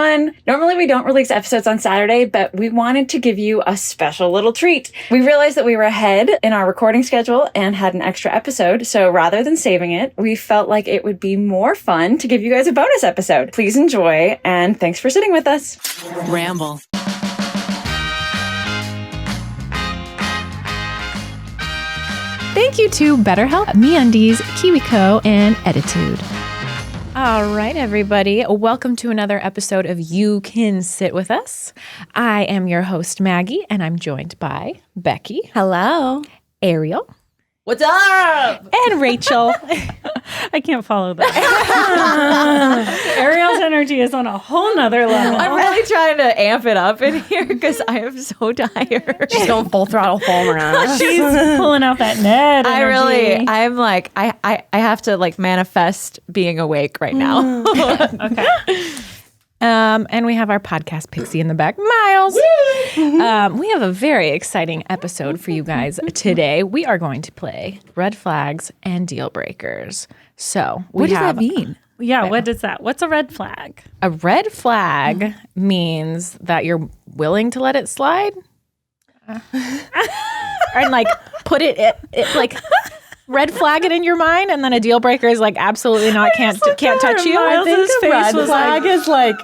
everyone. Normally we don't release episodes on Saturday, but we wanted to give you a special little treat. We realized that we were ahead in our recording schedule and had an extra episode. So rather than saving it, we felt like it would be more fun to give you guys a bonus episode. Please enjoy, and thanks for sitting with us. Ramble. Thank you to BetterHelp, MeUndies, KiwiCo, and Editude. All right, everybody. Welcome to another episode of You Can Sit With Us. I am your host, Maggie, and I'm joined by Becky. Hello. Ariel. What's up? And Rachel. I can't follow that. Ariel's energy is on a whole nother level. I'm really trying to amp it up in here because I am so tired. She's going full throttle home around. She's pulling out that Ned energy. I'm like, I have to like manifest being awake right now. Okay. And we have our podcast pixie in the back, Miles. We have a very exciting episode for you guys today. We are going to play Red Flags and Deal Breakers. So What does that mean? Yeah, what is that? What's a red flag? A red flag means that you're willing to let it slide. And like put it like red flag it in your mind, and then a deal breaker is like absolutely not, can't touch you. I think Miles's a face red was flag is like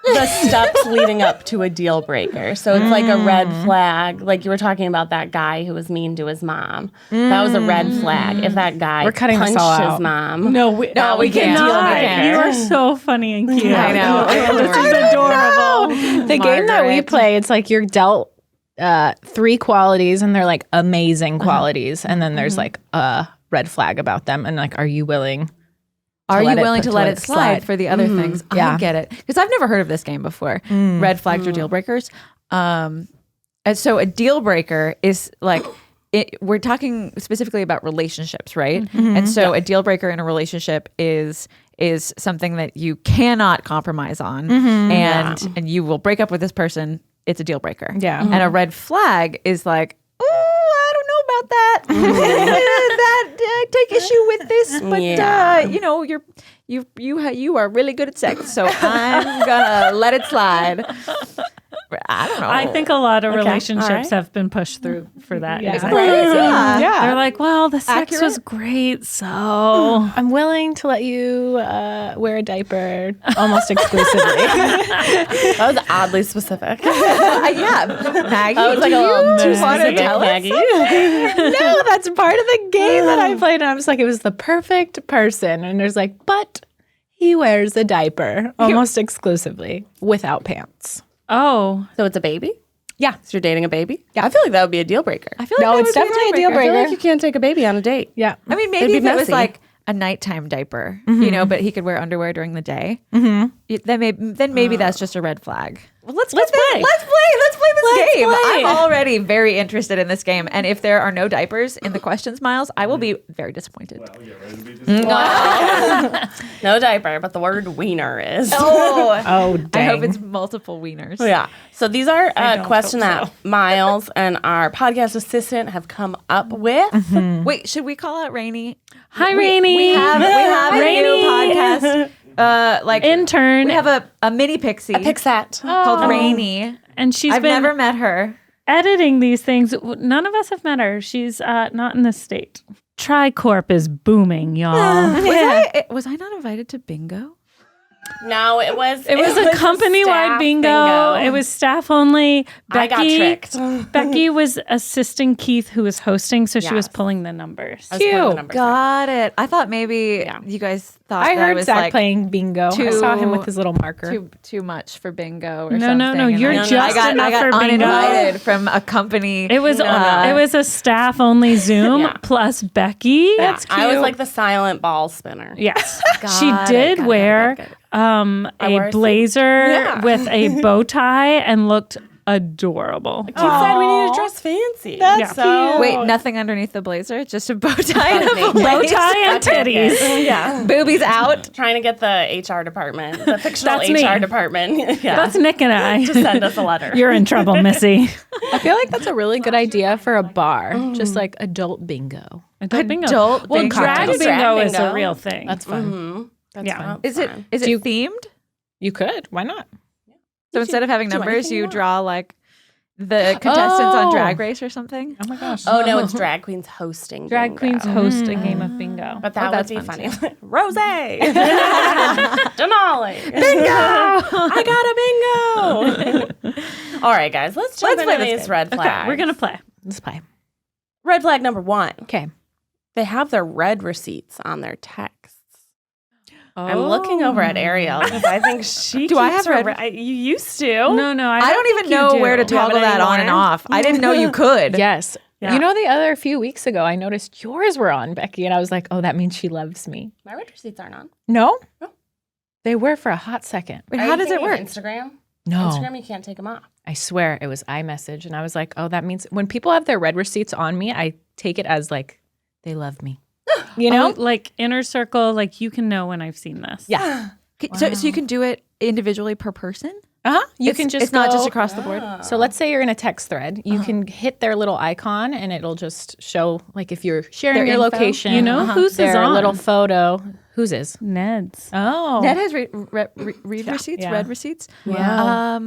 the steps leading up to a deal breaker. So it's like a red flag. Like you were talking about that guy who was mean to his mom. That was a red flag. If that guy We're cutting this punched all his out. mom. No, we can't. cannot. You are so funny and cute. I know. This is adorable. The game that we Margaret. play, it's like you're dealt 3 qualities, and they're like amazing qualities, and then there's like a red flag about them, and like, are you willing? Are you let it- willing to to let let it it slide slide? for the other things? Yeah. I get it. Because I've never heard of this game before. Red flags or deal breakers. And so a deal breaker is like, we're talking specifically about relationships, right? And so a deal breaker in a relationship is something that you cannot compromise on, and you will break up with this person. It's a deal breaker. Yeah. And a red flag is like, I don't know about that. I take issue with this, but you know, you are really good at sex, so I'm gonna let it slide. I don't know. I think a lot of relationships have been pushed through for that. Yeah. exactly. yeah. They're like, well, the sex Accurate. was great, so I'm willing to let you wear a diaper almost exclusively. That was oddly specific. Yeah, Maggie. That was like do a little you too want to specific, tell us? Maggie. No, that's part of the game that I played. And I was like, it was the perfect person. And there's like, but he wears a diaper almost exclusively without pants. oh, So it's a baby? Yeah. So you're dating a baby? Yeah. I feel like that would be a deal breaker. I feel like No, that it's would be definitely a deal I feel breaker. like you can't take a baby on a date. Yeah. I mean, It'd maybe be if it was messy. like a nighttime diaper, you know, but he could wear underwear during the day. Then maybe that's just a red flag. Well, let's play. Let's play this game. I'm already very interested in this game, and if there are no diapers in the questions, Miles, I will be very disappointed. No diaper, but the word wiener is. Oh, dang. I hope it's multiple wieners. Yeah. So these are a don't question hope that Miles and our podcast assistant have come up with. Wait, should we call out Rainy? hi, Rainy. We have a new podcast. Like Intern. we have a mini pixie Pixat. called Rainy. and she's I've been never met her. editing these things. None of us have met her. She's not in this state. Tricorp is booming, y'all. Was I not invited to bingo? No, it was a company-wide staff bingo. It was staff only. I got tricked. Becky was assisting Keith, who was hosting, so she was Yes. pulling the numbers. I was pulling the numbers. Got it. I thought maybe you guys thought I that heard was Zach like playing bingo. I saw him with his little marker. too much for bingo or No, something. no, no, and you're I- just I got enough for bingo. uninvited from a company. It was it was a staff only Zoom Yeah. plus Becky. Yeah, I was like the silent ball spinner. Yes, Got she it, did got it, wear got it, a wore a suit. blazer with a bow tie and looked adorable. Keith said we need to dress fancy. Yeah. So Wait, nothing underneath the blazer? Just a bow tie and a Bow Bow blazer? tie and titties. yeah, Boobies out. trying to get the HR department, the fictional That's me. HR department, That's Nick and I. to send us a letter. You're in trouble, Missy. I feel like that's a really good idea for a bar, just like adult bingo. Adult bingo. Adult Well, bingo. drag Cocktails. bingo is a bingo. real thing. That's fun. That's Yeah. fun. Is it Fun. is it themed? You could. Why not? So instead of having do numbers, anything you you want. draw like the contestants on Drag Race or something. Oh my gosh. Oh no, it's drag queens hosting. Drag bingo. queens host a game of bingo. But that would that's be fun, funny. Rose, Denali, I got a bingo. All right, guys, let's jump into these red flags. Okay, we're gonna play. Let's play. Red flag number 1. Okay. They have their red receipts on their texts. I'm looking over at Ariel because I think she Do I keeps have her red- You used to. No, I don't even know where to Do you have toggle it that on and anymore? off. I didn't know you could. Yes. Yeah. You know, the other few weeks ago, I noticed yours were on, Becky, and I was like, oh, that means she loves me. My red receipts aren't on. No? No. They were for a hot second. Wait, Are how you does it thinking work? Instagram? No. Instagram, you can't take them off. I swear it was iMessage. And I was like, oh, that means when people have their red receipts on me, I take it as like, they love me. You know? Like inner circle, like you can know when I've seen this. Yeah. So you can do it individually per person? Uh-huh. You can just It's not just go- across the board? So let's say you're in a text thread. You can hit their little icon and it'll just show, like, if you're sharing Their your info? location. You know whose is their on? little photo. Whose is? Ned's. Oh. Ned has read receipts, Yeah. read receipts. Yeah.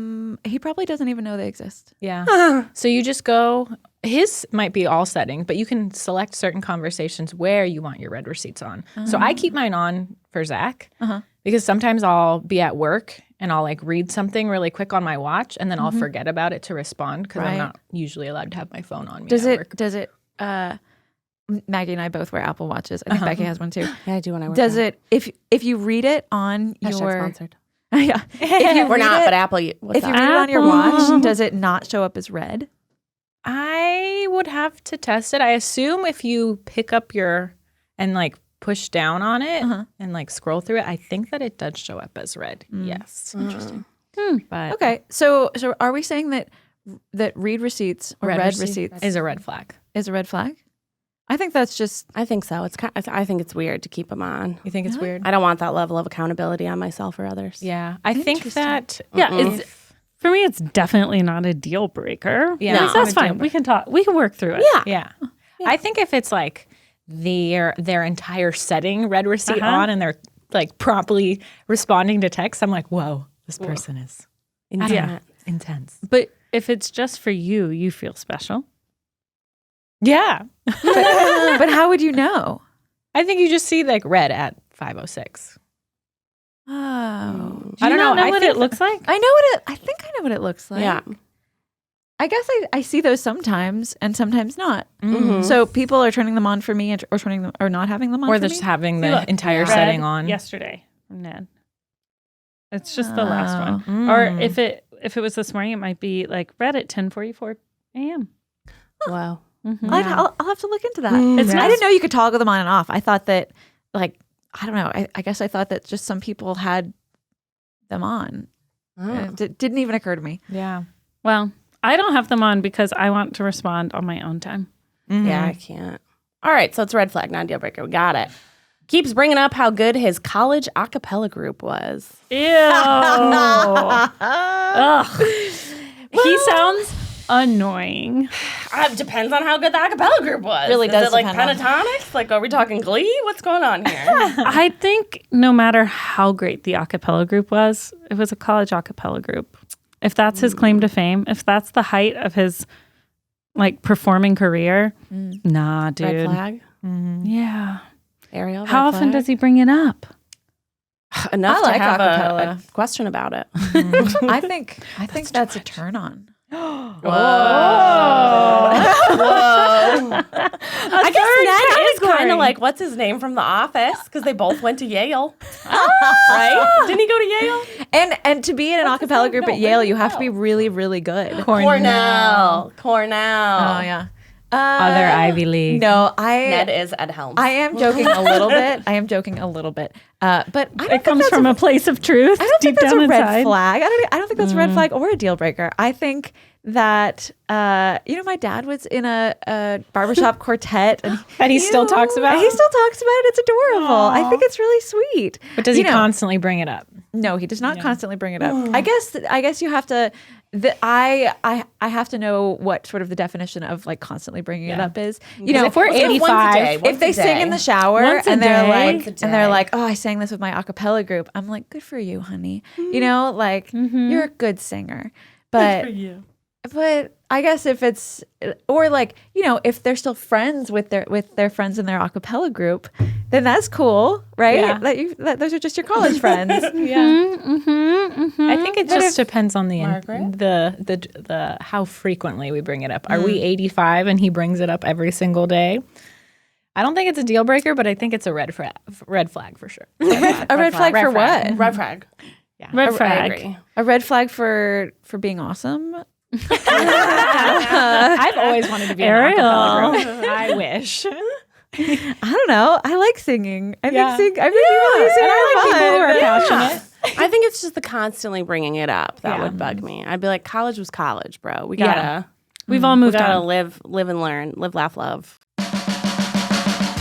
He probably doesn't even know they exist. Yeah. So you just go, his might be all setting, but you can select certain conversations where you want your red receipts on. So I keep mine on for Zach because sometimes I'll be at work and I'll like read something really quick on my watch and then I'll forget about it to respond because Right. I'm not usually allowed to have my phone on me Does at it, work. Maggie and I both wear Apple Watches. I think Becky has one too. Yeah, I do when I work. Does it, if you read it on Hashtag your, sponsored. yeah, if you We're read not, it, but Apple. What's if you that? read it on your Apple. watch, does it not show up as red? I would have to test it. I assume if you pick up your and like push down on it and like scroll through it, I think that it does show up as red. Yes. Interesting. But Okay, so are we saying that read receipts or read receipt receipts is a red flag. is a red flag? I think that's just I think so. It's kind. I think it's weird to keep them on. You think it's weird? I don't want that level of accountability on myself or others. Yeah. I think that Yeah, it's for me. It's definitely not a deal breaker. Yeah. Like, No. that's fine. We can talk. We can work through it. yeah. I think if it's like their entire setting red receipt Uh-huh. on and they're like promptly responding to text, I'm like, whoa, this person is Yeah. intense. But if it's just for you, you feel special. Yeah. but how would you know? I think you just see like red at 5:06. Oh, Do I you don't not know. I what think it looks like? I think I know what it looks like. Yeah. I guess I see those sometimes and sometimes not. Mhm. So people are turning them on for me or turning them or not having them on Or for they're me. just having the Look, entire red setting on. yesterday from Ned. It's just the last one. Mm. Or if it was this morning, it might be like red at 10:44 a.m. Wow. Mhm. I'll have to look into that. It's I nice. didn't know you could toggle them on and off. I thought that, like, I don't know. I guess I thought that just some people had them on. It didn't even occur to me. Yeah. Well, I don't have them on because I want to respond on my own time. Yeah, I can't. All right, so it's red flag, not deal breaker. We got it. Keeps bringing up how good his college a cappella group was. Ew. Ugh. He sounds annoying. Depends on how good the a cappella group was. Really Is does it like depend on- pentatonics? Like, are we talking Glee? What's going on here? I think no matter how great the a cappella group was, it was a college a cappella group. If that's his claim to fame, if that's the height of his like performing career, nah, dude. Red flag. Yeah. Ariel. How red often flag? does he bring it up? Enough I to like have acapella. a question about it? I think that's a turn on. I guess Ned is kind of like, what's his name from The Office? Because they both went to Yale. Right? Didn't he go to Yale? And to be in an a cappella group at Yale, you have to be really, really good. Cornell. Oh yeah. Other Ivy League. No, Ned is Ed Helms. I am joking a little bit. But I don't It comes from a place of truth. I don't deep think that's down a red inside. flag. I don't think that's a red flag or a deal breaker. I think that my dad was in a barbershop quartet And he still talks about it? He still talks about it. It's adorable. I think it's really sweet. But does he constantly bring it up? No, he does not constantly bring it up. I guess you have to. I have to know what sort of the definition of like constantly bringing it up is. If we're 85, if they sing in the shower Once a and they're day. like, oh, I sang this with my a cappella group. I'm like, good for you, honey. You're a good singer. But for you. But I guess if it's if they're still friends with their friends in their a cappella group, then that's cool, right? Yeah. Those are just your college friends. I think it just depends on the Margaret? the how frequently we bring it up. Are we 85 and he brings it up every single day? I don't think it's a deal breaker, but I think it's a red flag for sure. A red flag for what? Red flag. Red I flag. agree. A red flag for being awesome? I've always wanted to be Ariel. an a cappella group. I wish. I don't know. I like singing. I Yeah. think really singing And I like people who are passionate. I think it's just the constantly bringing it up that would bug me. I'd be like, college was college, bro. We gotta, We've all moved gotta on. live and learn, live, laugh, love.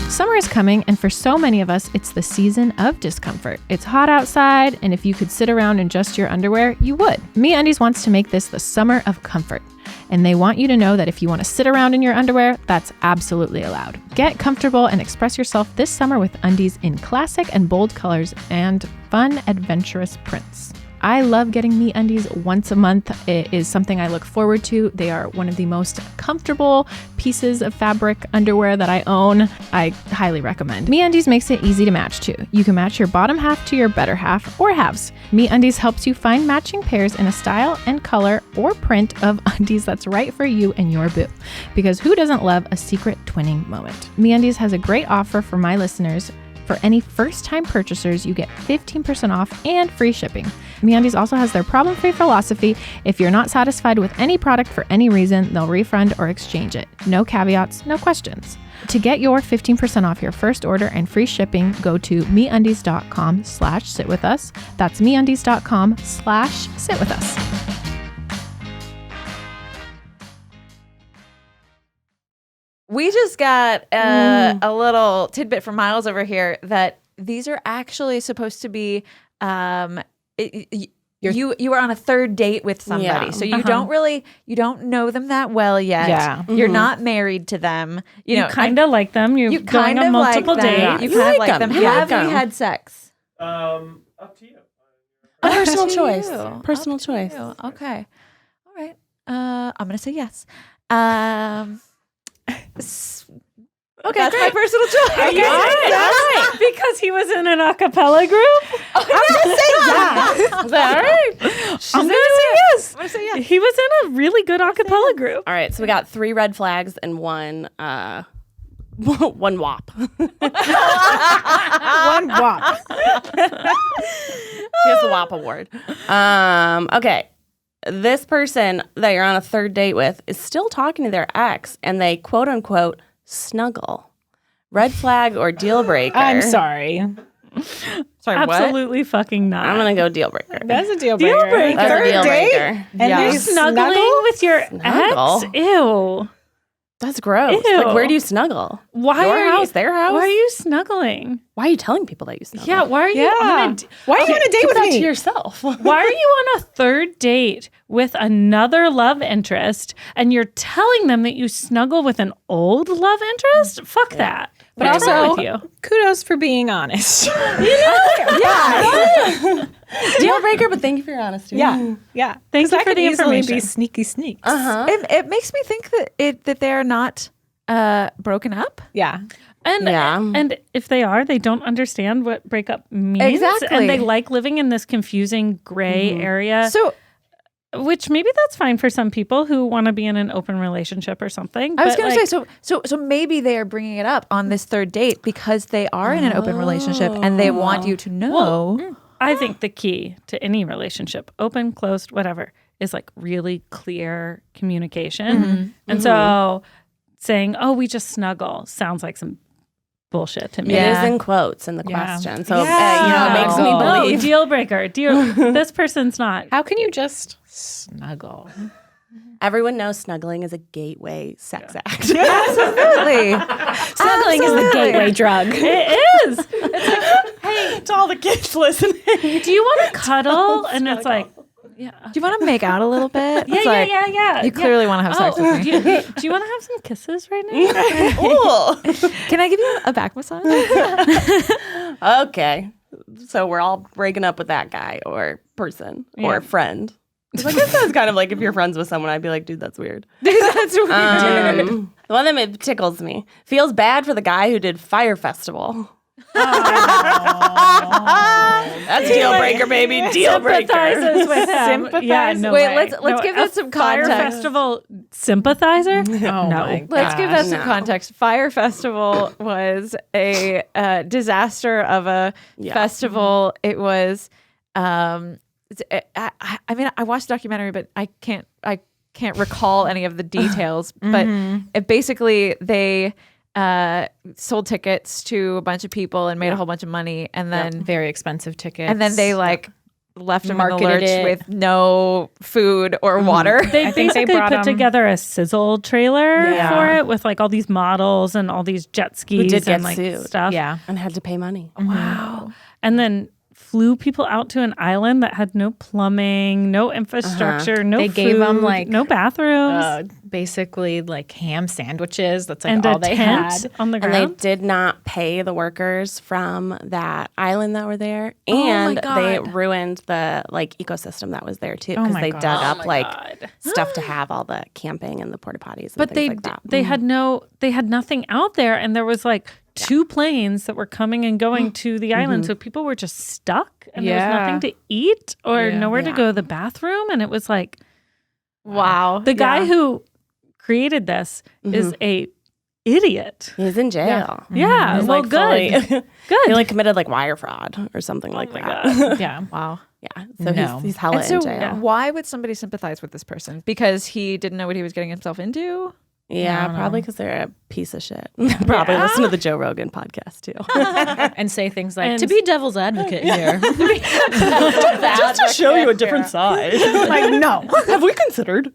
Summer is coming, and for so many of us, it's the season of discomfort. It's hot outside, and if you could sit around in just your underwear, you would. MeUndies wants to make this the summer of comfort, and they want you to know that if you want to sit around in your underwear, that's absolutely allowed. Get comfortable and express yourself this summer with undies in classic and bold colors and fun, adventurous prints. I love getting MeUndies once a month. It is something I look forward to. They are one of the most comfortable pieces of fabric underwear that I own. I highly recommend. MeUndies makes it easy to match too. You can match your bottom half to your better half or halves. MeUndies helps you find matching pairs in a style and color or print of undies that's right for you and your boo. Because who doesn't love a secret twinning moment? MeUndies has a great offer for my listeners. For any first-time purchasers, you get 15% off and free shipping. MeUndies also has their problem-free philosophy. If you're not satisfied with any product for any reason, they'll refund or exchange it. No caveats, no questions. To get your 15% off your first order and free shipping, go to MeUndies.com/sitwithus. That's MeUndies.com/sitwithus. We just got a little tidbit from Miles over here that these are actually supposed to be you were on a third date with somebody. Yeah. So you don't know them that well yet. Yeah. You're not married to them. You kind of like them. You're going on multiple dates. You kind of like them. You like Have you them. had sex? Up to you. Personal Up to choice. you. Personal Up to choice. you. Okay. All right. I'm gonna say yes. Okay, that's my personal choice. Are you right? Because he was in an a cappella group? I'm gonna say yes. Is that all right? I'm going to say yes. I'm gonna say yes. He was in a really good a cappella group. All right, so we got 3 red flags and one one wop. One walk. She has the WAP award. Okay. This person that you're on a third date with is still talking to their ex and they quote unquote snuggle. Red flag or deal breaker? I'm sorry. Sorry, what? Absolutely fucking not. I'm going to go deal breaker. That's a deal breaker. Deal breaker. That's a deal date? breaker. And Yeah. they Snuggling snuggle? with your Snuggle? ex? Ew. That's gross. Ew. Like, where do you snuggle? Why Your are house, you, their house? Why are you snuggling? Why are you telling people that you snuggle? Yeah, why are you Yeah. on a Why are you on a date Keep with that me? to yourself. Why are you on a third date with another love interest and you're telling them that you snuggle with an old love interest? Fuck that. But What's wrong also, with you? kudos for being honest. Deal breaker, but thank you for your honesty. Yeah. Thank you That for could the easily information. be sneaky sneaks. It makes me think that they're not broken up. Yeah. And Yeah. and if they are, they don't understand what breakup means. Exactly. And they like living in this confusing gray area. So Which maybe that's fine for some people who want to be in an open relationship or something. I was but, going to like, say, so maybe they are bringing it up on this third date because they are in an open relationship and they want you to know. I think the key to any relationship, open, closed, whatever, is like really clear communication. And so saying, "Oh, we just snuggle," sounds like some bullshit to me. It Yeah. is in quotes in the Yeah. question. So, Yeah. it makes me No, believe. deal breaker. This person's not. How can you just snuggle? Everyone knows snuggling is a gateway sex act. Absolutely. Snuggling is the gateway drug. It is. It's like, hey, To all the kids listening. do you want to cuddle? And it's like, yeah. Do you want to make out a little bit? Yeah, It's like, yeah. You clearly want to have sex with me. Do you want to have some kisses right now? Ooh. Can I give you a back massage? Okay. So we're all breaking up with that guy or person or friend. 'Cause I guess that's kind of like if you're friends with someone, I'd be like, dude, that's weird. That's weird. The one that tickles me. Feels bad for the guy who did Fire Festival. That's deal breaker, baby. Deal breaker. Sympathizes with him. Sympathize? Yeah, no Wait, way. let's give it some context. Fire Festival sympathizer? Oh no. my Let's give that some no. context. Fire Festival was a disaster of a festival. It was, I mean, I watched the documentary, but I can't recall any of the details. But it basically they sold tickets to a bunch of people and made a whole bunch of money, and then Very expensive tickets. and then they like left them in the Marketed lurch it. with no food or water. They I think they basically brought put together a sizzle trailer Yeah. for it with like all these models and all these jet skis did get and like sued. stuff. Yeah. And had to pay money. Wow. And then flew people out to an island that had no plumbing, no infrastructure, no They food, gave 'em, like, no bathrooms, Basically like ham sandwiches. That's like and all a they tent had. on the And they ground. did not pay the workers from that island that were there. Oh my And they God. ruined the like ecosystem that was there too. Oh Because my they God. dug Oh up my like God. stuff to have all the camping and the porta potties and But things like that. they had nothing out there, and there was like two planes that were coming and going to the island, so people were just stuck, and there was Yeah. nothing to eat or Yeah. nowhere to go to the bathroom, and it was like Wow. the guy who created this is a idiot. He's in jail. Yeah, He's well, like good, fully- good. He like committed like wire fraud or something like my that. God. Yeah. Wow. Yeah. So No. he's hella And so in jail. why would somebody sympathize with this person? Because he didn't know what he was getting himself into? Yeah, probably because they're a piece of shit. Probably listen to the Joe Rogan podcast too. And say things like, And- to be devil's advocate here. Just to show you a different side. Like, no. Have we considered?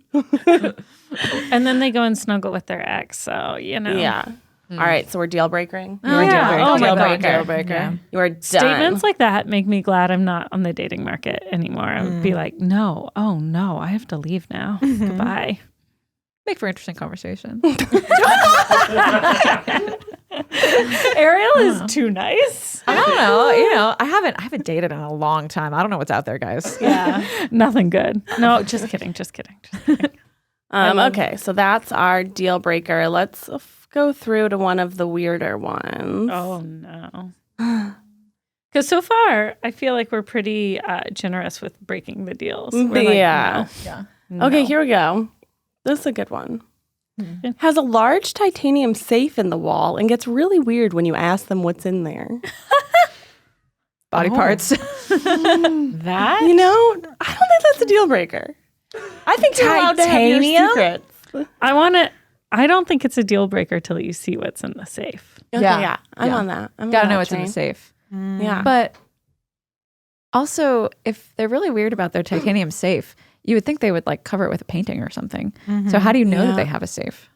And then they go and snuggle with their ex. So you know, Yeah. All right, so we're deal breakering. Oh, yeah. Oh, deal my breaker. God. Yeah. You are done. Statements like that make me glad I'm not on the dating market anymore. I would be like, no, oh no, I have to leave now. Goodbye. Make for interesting conversation. Ariel is too nice. I don't know. You know, I haven't dated in a long time. I don't know what's out there, guys. Yeah, nothing good. No, just kidding. Just kidding. Just kidding. Okay, so that's our deal breaker. Let's go through to one of the weirder ones. Oh no. Because so far, I feel like we're pretty generous with breaking the deals. We're like, Yeah. no. Okay, No. here we go. This is a good one. Has a large titanium safe in the wall and gets really weird when you ask them what's in there. Body parts. That? You know, I don't think that's a deal breaker. I think you're allowed to have your Titanium? secrets. I don't think it's a deal breaker till you see what's in the safe. Okay, Yeah. yeah. I'm Yeah. on that. I'm Gotta on know that what's in the train. safe. Yeah. But also, if they're really weird about their titanium safe, you would think they would like cover it with a painting or something. So how do you know that they have a safe?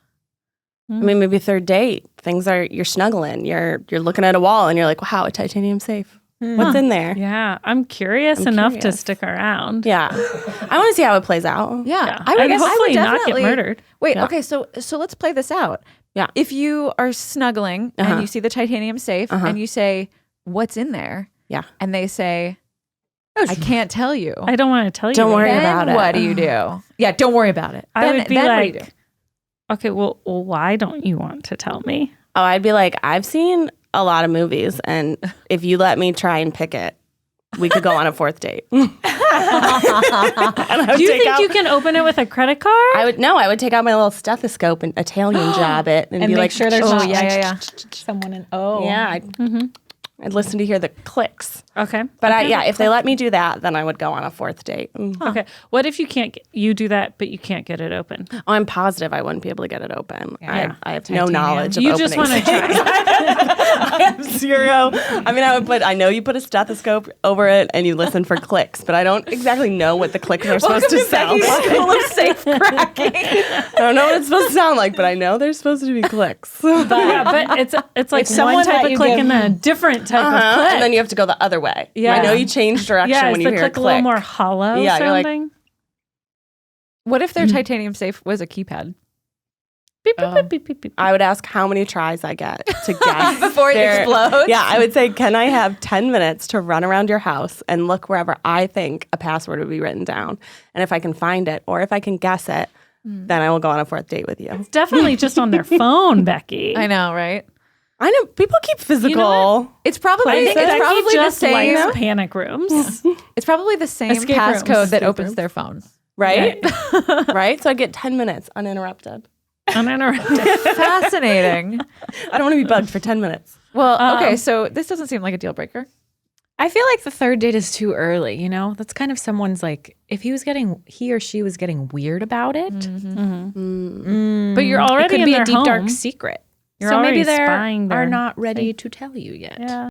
I mean, maybe third date. You're snuggling. You're looking at a wall and you're like, wow, a titanium safe. What's in there? Yeah, I'm curious I'm enough to curious. stick around. Yeah. I want to see how it plays out. Yeah, I would guess hopefully not get definitely- murdered. Wait, Yeah. okay, so let's play this out. Yeah. If you are snuggling and you see the titanium safe and you say, "What's in there?" Yeah. And they say, "I can't tell you." I don't want to tell you. Don't worry Then about it. what do you do? Yeah, don't worry about it. I would be then what do you do? like, okay, well, why don't you want to tell me? Oh, I'd be like, I've seen a lot of movies, and if you let me try and pick it, we could go on a fourth date. Do you think you can open it with a credit card? I would take out my little stethoscope and Italian job it and, And be make like, sure there's Oh not yeah, like yeah, yeah. someone in. yeah, I'd listen to hear the clicks. Okay. But if they let me do that, then I would go on a fourth date. Okay. What if you do that, but you can't get it open? Oh, I'm positive I wouldn't be able to get it open. Yeah. I have no knowledge of You opening just want to things. try. I have zero. I mean, I know you put a stethoscope over it and you listen for clicks, but I don't exactly know what the clicks are supposed to sound like. School of safe cracking. I don't know what it's supposed to sound like, but I know there's supposed to be clicks. Yeah, but it's like someone one type that of you click give- and then a different type of click. And then you have to go the other way. Yeah. I know you change direction Yeah, when is you the hear a click click. a little more hollow Yeah, you're like- sounding? What if their titanium safe was a keypad? Beep, beep, beep, beep, beep, beep. I would ask how many tries I get to guess Before it explodes? Yeah, I would say, can I have 10 minutes to run around your house and look wherever I think a password would be written down? And if I can find it or if I can guess it, then I will go on a fourth date with you. It's definitely just on their phone, Becky. I know, right? I know people keep physical. You know It's probably I think it's Becky probably the just same. likes panic rooms. It's probably the same Escape rooms. passcode that Escape opens rooms. their phone. Right? Right? So I get 10 minutes uninterrupted. Uninterrupted. Fascinating. I don't want to be bugged for 10 minutes. Well, okay, so this doesn't seem like a deal breaker. I feel like the third date is too early, you know? That's kind of someone's like, if he or she was getting weird about it, But you're already it could in be their a deep, home. dark secret. You're so maybe already they spying are their not ready to tell you yet. Yeah.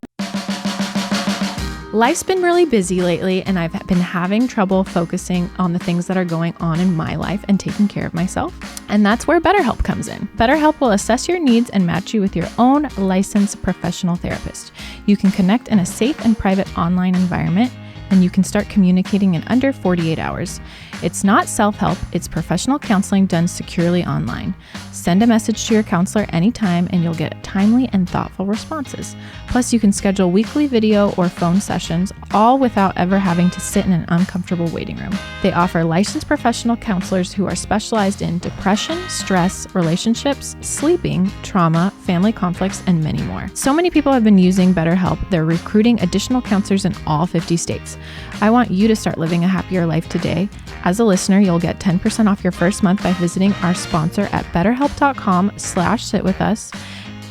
Life's been really busy lately, and I've been having trouble focusing on the things that are going on in my life and taking care of myself. And that's where BetterHelp comes in. BetterHelp will assess your needs and match you with your own licensed professional therapist. You can connect in a safe and private online environment, and you can start communicating in under 48 hours. It's not self-help, it's professional counseling done securely online. Send a message to your counselor anytime and you'll get timely and thoughtful responses. Plus, you can schedule weekly video or phone sessions, all without ever having to sit in an uncomfortable waiting room. They offer licensed professional counselors who are specialized in depression, stress, relationships, sleeping, trauma, family conflicts, and many more. So many people have been using BetterHelp. They're recruiting additional counselors in all 50 states. I want you to start living a happier life today. As a listener, you'll get 10% off your first month by visiting our sponsor at betterhelp.com/sitwithus.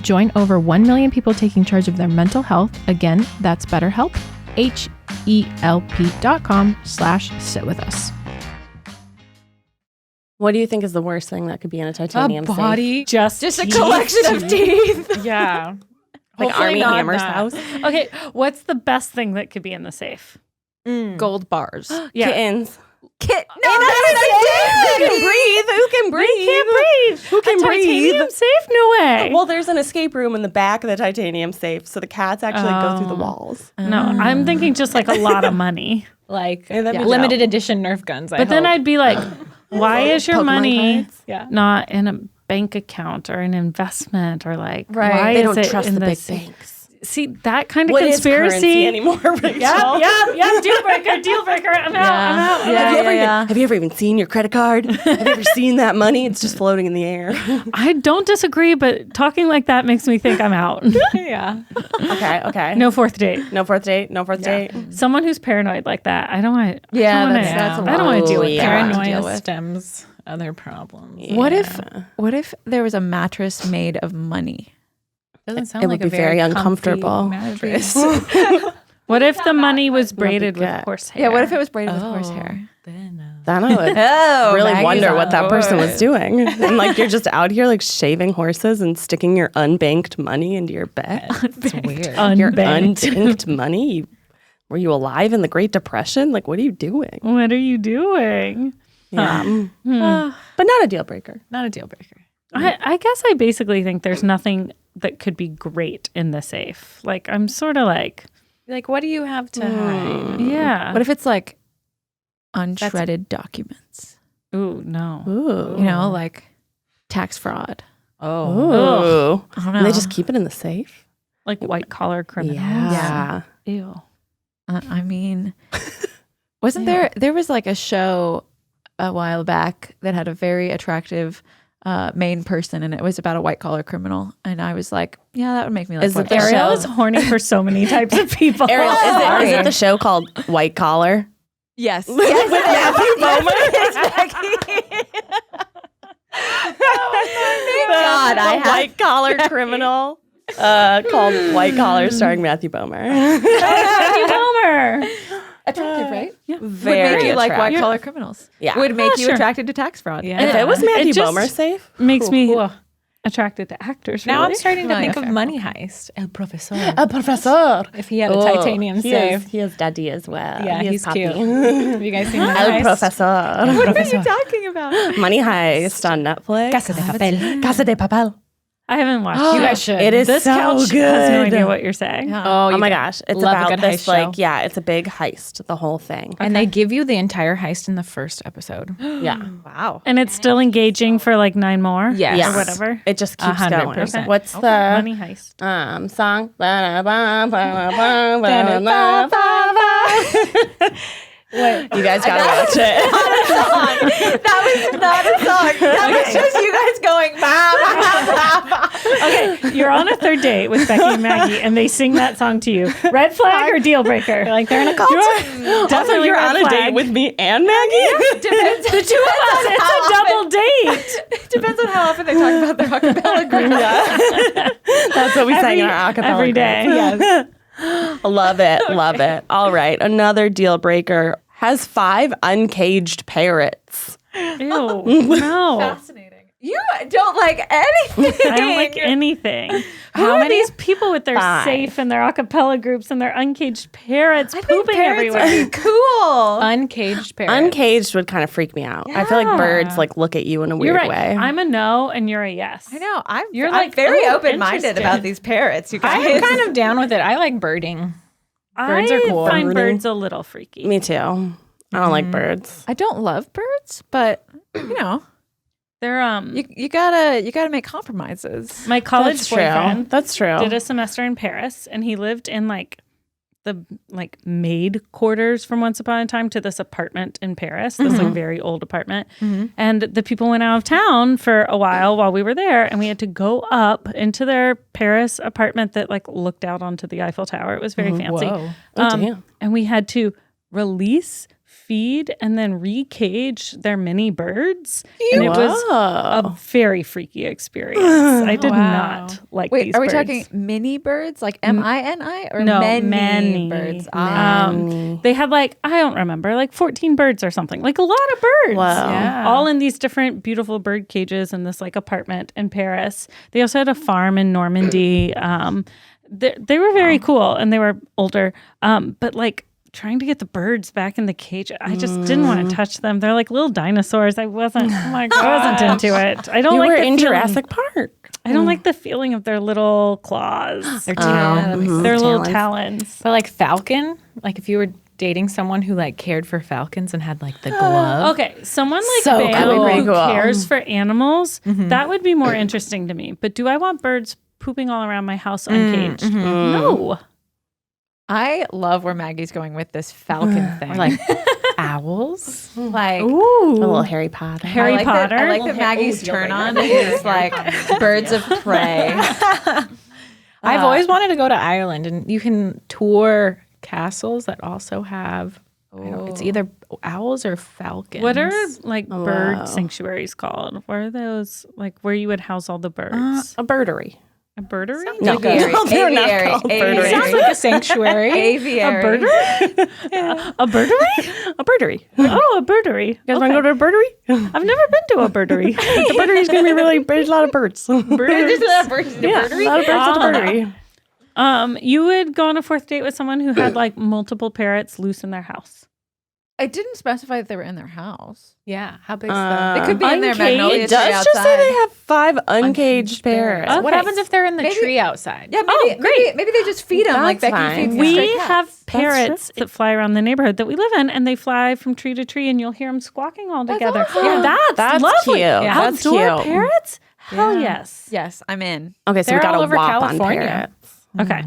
Join over 1 million people taking charge of their mental health. Again, that's BetterHelp, HELP.com/sitwithus. What do you think is the worst thing that could be in a titanium safe? Just a teeth. collection of teeth. Yeah. Like Hopefully Army not Hammer's that. house? Okay, what's the best thing that could be in the safe? Gold bars. Yeah. Kittens. No, that's a Who can breathe? Who can breathe? They can't breathe. Who can a titanium breathe? safe? No way. Well, there's an escape room in the back of the titanium safe, so the cats actually go through the walls. no, I'm thinking just like a lot of money. Like that'd be limited dope. edition Nerf guns. But then I'd be like, why is your Pokemon money cards? not in a bank account or an investment or like Right. why They is don't it trust in the big safe? banks. See that kind of What is conspiracy currency anymore, Rachel? Yep. Deal breaker. I'm out. Have you ever even seen your credit card? Have you ever seen that money? It's just floating in the air. I don't disagree, but talking like that makes me think I'm out. yeah. Okay. No fourth date. No fourth date. No fourth date. Someone who's paranoid like that. I don't want. Yeah, I that's a don't want to deal with yeah. that. Paranoia stems other problems. What if there was a mattress made of money? Doesn't sound It like would a be very comfy uncomfortable. mattress. What if the money was braided with good. horsehair? Yeah, what if it was braided with horsehair? Then I would Oh, really Maggie's wonder on what that person was board. doing. And like you're just out here like shaving horses and sticking your unbanked money into your bed. It's weird. Your Unbanked. unbanked money? Were you alive in the Great Depression? Like, what are you doing? What are you doing? Yeah. But not a deal breaker. Not a deal breaker. I guess I basically think there's nothing that could be great in the safe. Like I'm sort of like, Like, what do you have to hide? yeah. What if it's like unshredded documents? Ooh, no. Ooh. You know, like tax fraud. Ooh. I don't know. And they just keep it in the safe? Like white collar criminals. Yeah. Ew. I mean, wasn't there was like a show a while back that had a very attractive main person, and it was about a white collar criminal, and I was like, yeah, that would make me like. Is it watch the that. Ariel show? is horny for so many types of people. Ariel, is Sorry. it the show called White Collar? Yes. With Matthew God, I the have. white collar criminal called White Collar, starring Matthew Bomer. Matthew Bomer. bummer. Attractive, right? Very Would make you like attractive. white collar criminals. Yeah. Would make you sure. attracted to tax fraud. Yeah. If it was Matthew It just Bomer safe, makes me attracted to actors. Now I'm really. starting to No, think yeah, of fair. Money Heist. El Professor. a professor. If he had a titanium safe. He is daddy as well. Yeah, he is he's Poppy. cute. Have you guys seen Money El Heist? professor. What are you talking about? Money Heist on Netflix. Casa de Papel. Casa de Papel. I haven't watched You it. guys should. It is This so couch good. has no idea what you're saying. Oh my gosh. It's Love a about good this heist show. it's a big heist, the whole thing. And they give you the entire heist in the first episode. Yeah. Wow. And it's still engaging for like 9 more? Yes. Yes. Or whatever. It just keeps 100%. going. What's the Money Heist. song? You guys gotta watch it. That was not a song. That was just you guys going, Okay, you're on a third date with Becky and Maggie, and they sing that song to you. Red flag or deal breaker? Like they're in a cult. Definitely You're red on a flag. date with me and Maggie? Depends. the two of us. It's a double date. Depends on how often they talk about their acapella group. That's what we sang in our acapella every group. day. Yes. Love it. Love it. All right. Another deal breaker has 5 uncaged parrots. Ew. No. Fascinating. You don't like anything. I don't like anything. How many these people with their 5? safe and their acapella groups and their uncaged parrots pooping parrots everywhere? are cool. Uncaged parrot. Uncaged would kind of freak me out. I feel like birds like look at you in a You're weird right. way. I'm a no and you're a yes. I know. You're I'm like, very oh, open-minded interesting. about these parrots. You guys. I'm kind of down with it. I like birding. Birds are cool. I find Birding. birds a little freaky. Me too. I don't like birds. I don't love birds, but you know, They're you gotta make compromises. my college boyfriend That's true. did a semester in Paris, and he lived in like the maid quarters from Once Upon a Time to this apartment in Paris, this like very old apartment. And the people went out of town for a while we were there, and we had to go up into their Paris apartment that like looked out onto the Eiffel Tower. It was very fancy. Whoa. damn. And we had to release, feed, and then re-cage their mini birds. And it was a very freaky experience. I did not like Wait, these are we birds. talking mini birds like MINI or No, many many. birds? They had like, I don't remember, like 14 birds or something, like a lot of birds. Wow. Yeah. All in these different beautiful bird cages in this like apartment in Paris. They also had a farm in Normandy. They were very cool, and they were older. But like trying to get the birds back in the cage, I just didn't want to touch them. They're like little dinosaurs. I wasn't into it. I don't You like were the in feeling. Jurassic Park. I don't like the feeling of their little claws. Their talons. Their little talons. But like falcon, like if you were dating someone who like cared for falcons and had like the glove. Okay, someone like So Bale cool. who Cool. cares for animals, that would be more interesting to me. But do I want birds pooping all around my house uncaged? No. I love where Maggie's going with this falcon thing. Or like owls. like A Ooh. little Harry Potter. Harry I like Potter. That, I like that Maggie's turn on is like birds of prey. I've always wanted to go to Ireland, and you can tour castles that also have. It's either owls or falcons. What are like bird sanctuaries called? What are those like where you would house all the birds? A birdery. A birdery? No, Aviary. they're not Aviary. called Aviary. birderies. Sounds like a sanctuary. Aviary. A birdery? A birdery? A birdery. Oh, a birdery. You guys want to go to a birdery? I've never been to a birdery. The birdery is going to be really, there's a lot of birds. There's a lot of birds in the Yeah, a birdery. lot of birds at the birdery. You would go on a 4th date with someone who had like multiple parrots loose in their house. I didn't specify that they were in their house. Yeah. How big's the? They could be in their Uncaged? magnolia It tree does just say outside. they have 5 uncaged parrots. Okay. What happens if they're in the Maybe- tree outside? Yeah, maybe they just feed them like That's Becky fine. feeds We stray cats. have parrots that fly around the neighborhood that we live in, and they fly from tree to tree, and you'll hear them squawking all together. awesome. Yeah, that's lovely. cute. Yeah, that's Outdoor cute. parrots? Hell yes. Yes, I'm in. Okay, so They're we got all a over whop on California. parrots. Okay.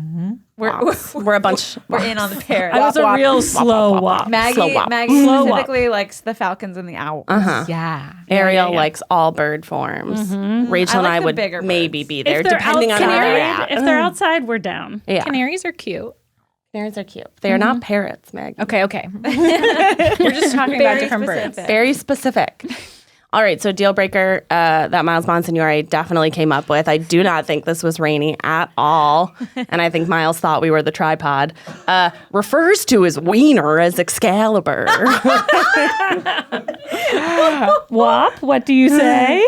We're a bunch. We're in on the parrots. I was a real slow walk. Maggie, Slow walk. Maggie Slow walk. specifically likes the falcons and the owls. Yeah. Ariel likes all bird forms. Rachel I like and I the would bigger maybe birds. be there, If they're depending on how they're outside, at. if they're outside, we're down. Yeah, Canaries are cute. canaries are cute. They are not parrots, Meg. Okay. We're just talking about different birds. Very specific. All right, so deal breaker that Miles Bonsignore definitely came up with. I do not think this was Rainey at all, and I think Miles thought we were the tripod. Refers to his wiener as Excalibur. Wop, what do you say?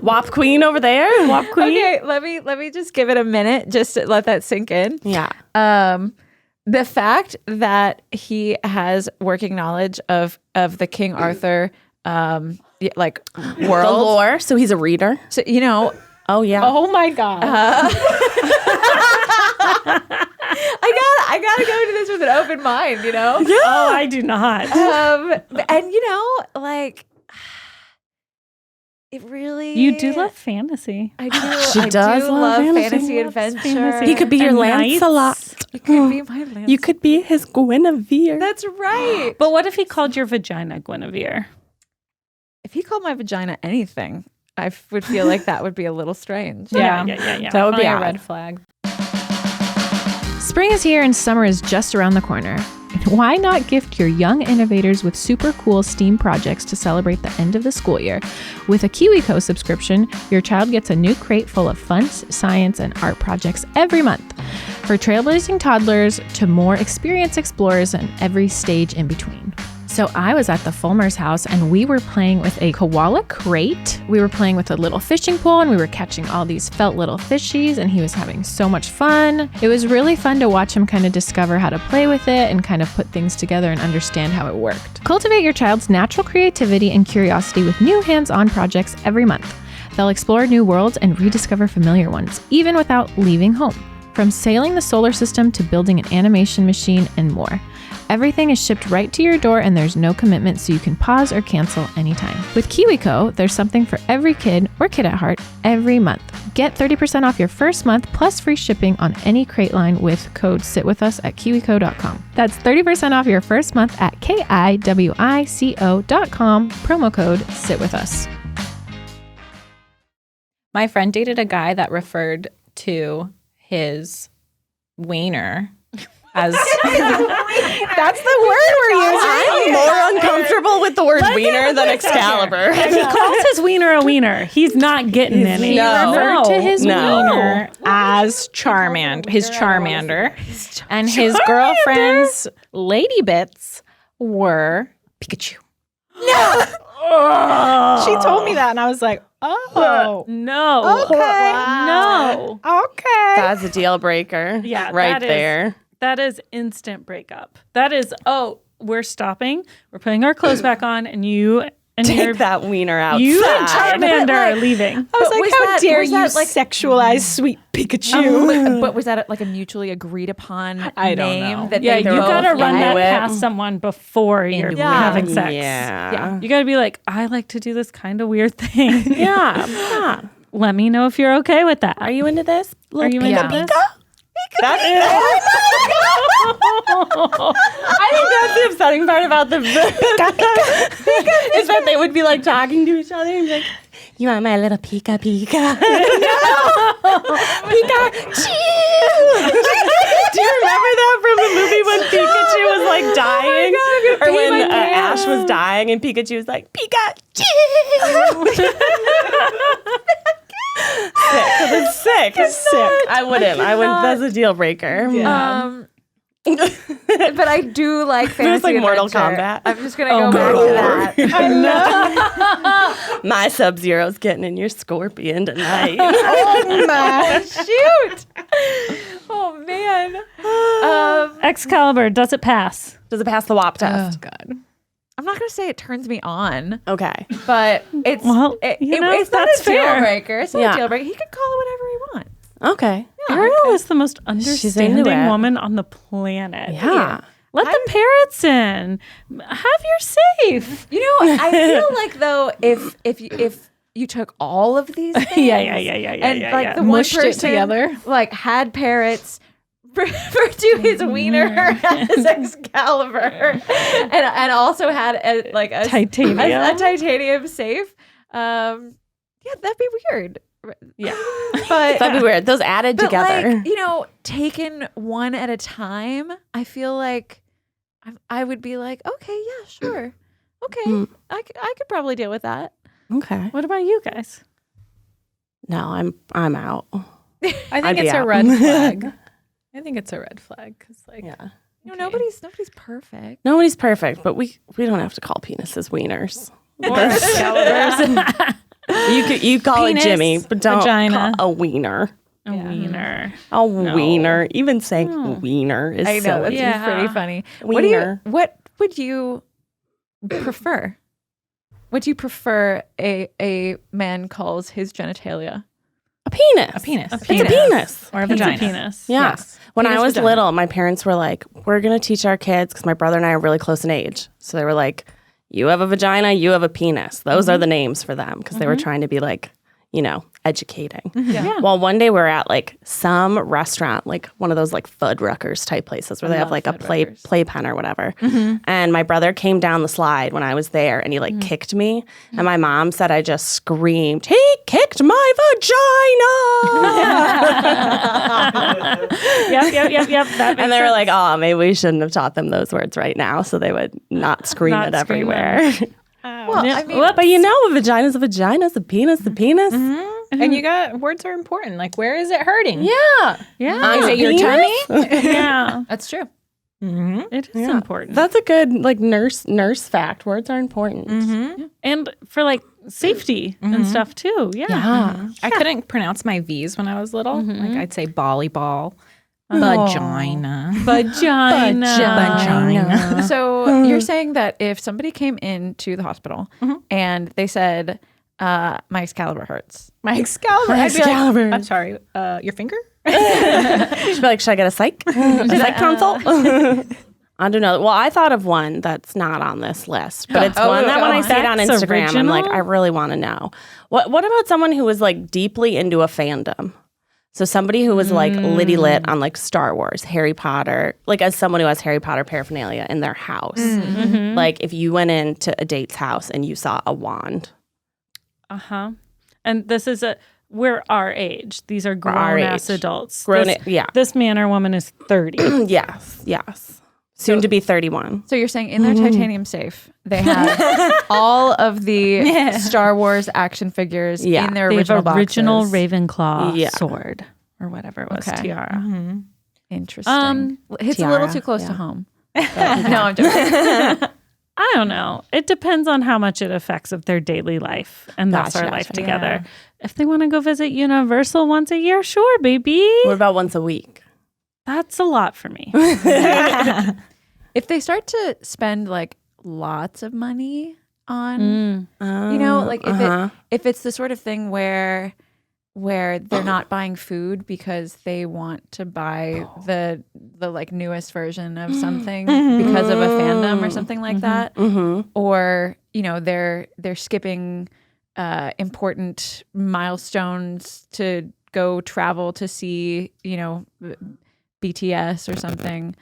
Wop queen over there. Wop queen? Okay, let me just give it a minute just to let that sink in. Yeah. The fact that he has working knowledge of the King Arthur like The world. lore. So he's a reader. So, you know, Oh yeah. Oh my God. I gotta go into this with an open mind, you know? Oh, I do not. And you know, like it really You do love fantasy. I do. She I does do love love fantasy. fantasy Loves adventure. fantasy. He could be your And Lancelot. It could be my Lancelot. You could be his Guinevere. That's right. But what if he called your vagina Guinevere? If he called my vagina anything, I would feel like that would be a little strange. Yeah. That would be Probably a odd. red flag. Spring is here and summer is just around the corner. Why not gift your young innovators with super cool STEAM projects to celebrate the end of the school year? With a KiwiCo subscription, your child gets a new crate full of fun science and art projects every month. For trailblazing toddlers to more experienced explorers and every stage in between. So I was at the Fulmer's house and we were playing with a koala crate. We were playing with a little fishing pole and we were catching all these felt little fishies and he was having so much fun. It was really fun to watch him kind of discover how to play with it and kind of put things together and understand how it worked. Cultivate your child's natural creativity and curiosity with new hands-on projects every month. They'll explore new worlds and rediscover familiar ones, even without leaving home. From sailing the solar system to building an animation machine and more. Everything is shipped right to your door and there's no commitment, so you can pause or cancel anytime. With KiwiCo, there's something for every kid or kid at heart every month. Get 30% off your first month plus free shipping on any crate line with code SITWITHUS at kiwico.com. That's 30% off your first month at kiwico.com, promo code SITWITHUS. My friend dated a guy that referred to his wiener as that's the word we're using. I'm more uncomfortable with the word wiener than Excalibur. If he calls his wiener a wiener, he's not getting any. He referred to his No. wiener as his Charmander, and his girlfriend's lady bits were Pikachu. She told me that, and I was like, "Oh, No. okay, No. okay." That's a deal breaker. Yeah, right that is- there. That is instant breakup. That is, we're stopping. We're putting our clothes back on, and you and your Take that wiener outside. you and Charmander are leaving. I was like, was "How that- dare was you that, like- sexualize sweet Pikachu?" But was that like a mutually agreed upon I don't name know. that Yeah, they you both gotta run that into it. past someone before you're having sex. Yeah. You gotta be like, I like to do this kind of weird thing. Yeah. Let me know if you're okay with that. Are you into this? Are you into Yeah. this? That's I think that's the upsetting part about the is that they would be like talking to each other and be like, "You want my little Pika Pika?" Pikachu. Do you remember that from the movie when Pikachu was like dying, or when Ash was dying and Pikachu was like, "Pikachu." Sick. I wouldn't. That's a deal breaker. But I do like fantasy It's like Mortal adventure. Kombat. I'm just gonna go back to that. My Sub-Zero's getting in your Scorpion tonight. Shoot! Oh man. Excalibur, does it pass? Does it pass the WAP test? God. I'm not gonna say it turns me on, Okay. but it's Well, it's not that's a deal fair. breaker. It's not Yeah. a deal breaker. He can call it whatever he wants. Okay. Ariel is the most into understanding it. woman on the planet. Yeah. Let the parrots in. Have your safe. You know, I feel like though, if you took all of these things, Yeah. and like the one Mushed it person together. like had parrots refer to his wiener as Excalibur, and also had a Titanium. a titanium safe. Yeah, that'd be weird. Yeah. But That'd be weird. Those added together. like, taken one at a time, I feel like I would be like, okay, yeah, sure, okay, I could probably deal with that. Okay. What about you guys? No, I'm out. I I'd think be it's a out. red flag. I think it's a red flag because, like, Yeah. Nobody's perfect. Nobody's perfect, but we don't have to call penises wieners. You call Penis, it Jimmy, but don't vagina. call a wiener. A wiener. A wiener. Even saying wiener is I know, silly. that's pretty funny. Wiener. What would you prefer? What do you prefer a man calls his genitalia? A penis. a penis. It's a penis. Or a It's a vagina. penis. Yeah. Yes. When Penis, I was vagina. little, my parents were like, we're going to teach our kids, because my brother and I are really close in age. So they were like, you have a vagina, you have a penis. Those are the names for them, because they were trying to be like, educating. Yeah. Well, one day we're at like some restaurant, like one of those like Fuddruckers type places where they have like a playpen or whatever. And my brother came down the slide when I was there and he like kicked me. And my mom said I just screamed, "He kicked my vagina!" Yep. That And they were like, "Oh, maybe we shouldn't have taught them those words right now, so they would not scream Not it scream everywhere." Well, I mean, But a vagina's a vagina, a penis, a penis. And you got words are important. Like, where is it hurting? Yeah. Yeah. Is it your tummy? Yeah. that's true. It is important. That's a good like nurse fact. Words are important. And for like safety and stuff too. Yeah. I couldn't pronounce my V's when I was little. Like, I'd say volleyball, vagina. Vagina. So you're saying that if somebody came into the hospital and they said, my Excalibur hurts. My Excalibur. I'd be like, I'm sorry, your finger? She'd be like, "Should I get a psych consult?" I don't know. Well, I thought of one that's not on this list, but it's one that when I see it on That's Instagram, I'm like, original? I really want to know. What about someone who was like deeply into a fandom? So somebody who was like litty lit on like Star Wars, Harry Potter, like as someone who has Harry Potter paraphernalia in their house. Like if you went into a date's house and you saw a wand. Uh-huh. And this is we're our age. These are our grown ass age. adults. Grown This- it- yeah. This man or woman is 30. Yes. Soon to be 31. So you're saying in their titanium safe, they have all of the Star Wars action figures Yeah. in their They have original original boxes. Ravenclaw Yeah. sword or whatever it was, Okay. tiara. Interesting. It's a little tiara, too close yeah. to home. No, I'm joking. I don't know. It depends on how much it affects of their daily life and thus our Gotcha. life together. If they want to go visit Universal once a year, sure, baby. What about once a week? That's a lot for me. If they start to spend like lots of money on, like if it's the sort of thing where they're not buying food because they want to buy the like newest version of something because of a fandom or something like that, or they're skipping important milestones to go travel to see BTS or something.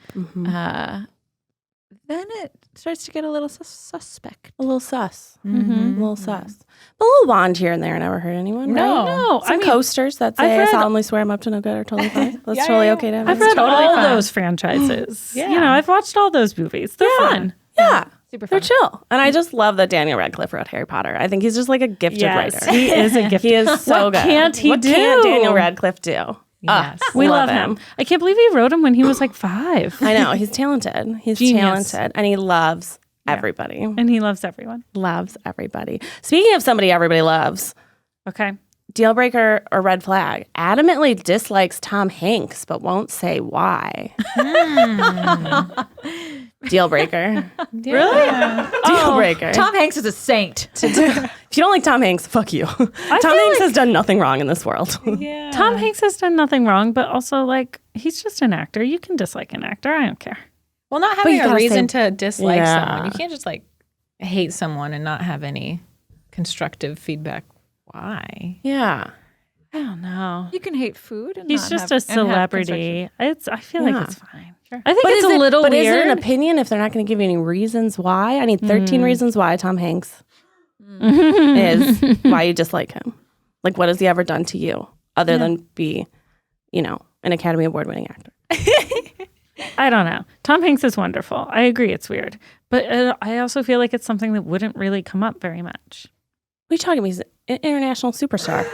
Then it starts to get a little suspect. A little sus. A little sus. But a little wand here and there never hurt anyone, right? No, Some coasters that say, "I solemnly swear I'm up to no good" are totally fine. That's totally okay to have. I've read all those franchises. I've watched all those movies. They're fun. Yeah. Super They're fun. chill. And I just love that Daniel Radcliffe wrote Harry Potter. I think he's just like a gifted writer. He is a gift. He is so What good. can't he what do? can't Daniel Radcliffe do? Yes. We love him. I can't believe he wrote him when he was like 5. I know. He's talented. He's Genius. talented. And he loves everybody. And he loves everyone. Loves everybody. Speaking of somebody everybody loves, Okay. deal breaker or red flag, adamantly dislikes Tom Hanks but won't say why. Deal breaker. Really? Deal breaker. Tom Hanks is a saint. If you don't like Tom Hanks, fuck you. Tom Hanks has done nothing wrong in this world. Yeah. Tom Hanks has done nothing wrong, but also like he's just an actor. You can dislike an actor. I don't care. Well, not you having a gotta reason say- to dislike Yeah. someone. You can't just like hate someone and not have any constructive feedback. Why? Yeah. I don't know. You can hate food. And He's not just have- a and have celebrity. I feel like Yeah. it's fine. I think it's is a little but weird. is it an opinion if they're not going to give you any reasons why? I need 13 reasons why Tom Hanks is why you dislike him. Like, what has he ever done to you other than be, an Academy Award winning actor? I don't know. Tom Hanks is wonderful. I agree it's weird. But I also feel like it's something that wouldn't really come up very much. What are you talking about? He's an international superstar.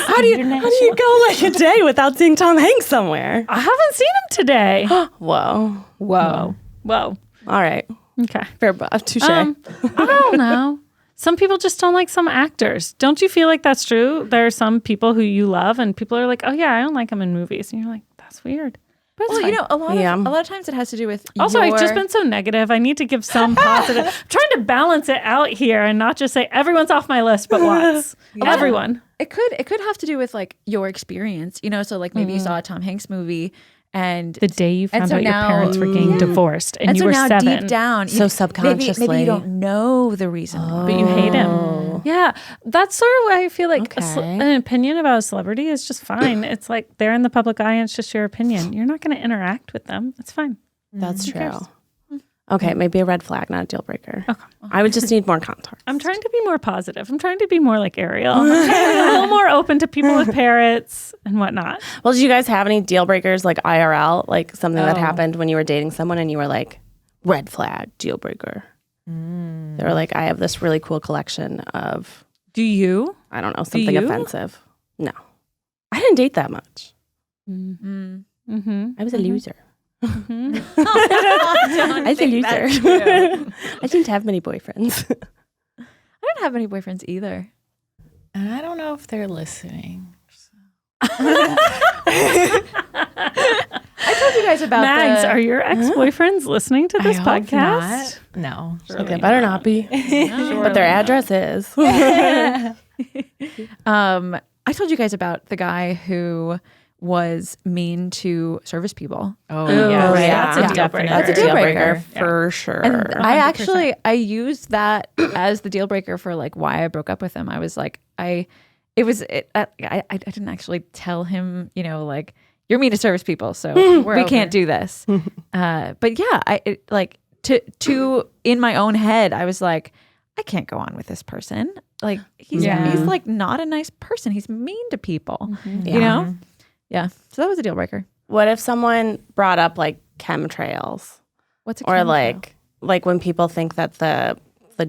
How do you go like a day without seeing Tom Hanks somewhere? I haven't seen him today. Whoa. Whoa. All right. Okay. Fair touche. I don't know. Some people just don't like some actors. Don't you feel like that's true? There are some people who you love, and people are like, "Oh yeah, I don't like them in movies," and you're like, "That's weird." But Well, a lot of times it has to do with also, I've just been so negative. I need to give some positive. I'm trying to balance it out here and not just say everyone's off my list, but Watts. Everyone. It could have to do with like your experience, so like maybe you saw a Tom Hanks movie and The day you found so out your now- parents were getting divorced and you so were now 7. deep down, So subconsciously. maybe you don't know the reason, why. But you hate him. Yeah. That's sort of why I feel like Okay. an opinion about a celebrity is just fine. It's like they're in the public eye and it's just your opinion. You're not going to interact with them. It's fine. That's true. cares? Okay, maybe a red flag, not a deal breaker. Okay. I would just need more context. I'm trying to be more positive. I'm trying to be more like Ariel. I'm a little more open to people with parrots and whatnot. Well, did you guys have any deal breakers like IRL, like something that happened when you were dating someone and you were like, red flag, deal breaker? They were like, I have this really cool collection of, Do you? I don't know, something you? offensive. No. I didn't date that much. Mm-hmm. I was a loser. I I was a loser. I didn't have many boyfriends. I don't have any boyfriends either. And I don't know if they're listening. I told you guys about Mags, are your ex-boyfriends listening to this I hope podcast? not. No. Okay, better not be. But their address is. I told you guys about the guy who was mean to service people. Oh, yeah. right. Yeah. That's a deal breaker. That's a deal breaker. for sure. And I used that as the deal breaker for like why I broke up with him. I was like, I didn't actually tell him, like, you're mean to service people, so we can't do this. But yeah, to in my own head, I was like, I can't go on with this person. Like he's like not a nice person. He's mean to people. You know? Yeah. So that was a deal breaker. What if someone brought up like chemtrails? What's a Or chemtrail? like when people think that the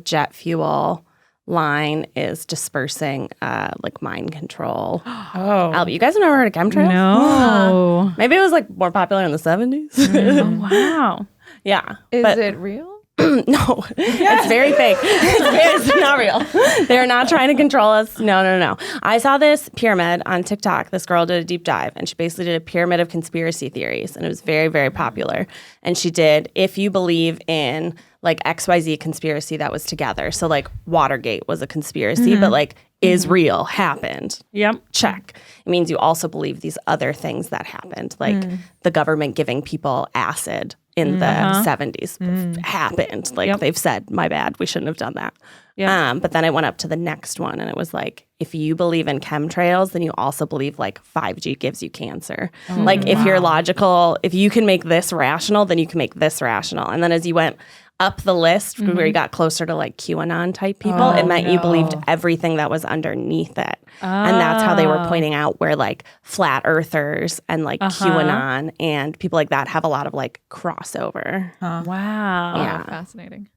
jet fuel line is dispersing like mind control. Oh. Albie, you guys have never heard of chemtrails? No. Maybe it was like more popular in the 70s. Oh, wow. Yeah. Is but it real? no, it's very fake. It's not real. They're not trying to control us. No. I saw this pyramid on TikTok. This girl did a deep dive, and she basically did a pyramid of conspiracy theories, and it was very, very popular. And she did, if you believe in like XYZ conspiracy that was together. So like Watergate was a conspiracy, but like is real, happened. Yep. Check. It means you also believe these other things that happened, like the government giving people acid in the 70s happened. Like they've said, my bad, we shouldn't have done that. Yeah. But then I went up to the next one and it was like, if you believe in chemtrails, then you also believe like 5G gives you cancer. Like if you're logical, if you can make this rational, then you can make this rational. And then as you went up the list where you got closer to like QAnon type people, it meant you believed everything that was underneath it. And that's how they were pointing out where like flat earthers and like QAnon and people like that have a lot of like crossover. Wow. Yeah. Fascinating.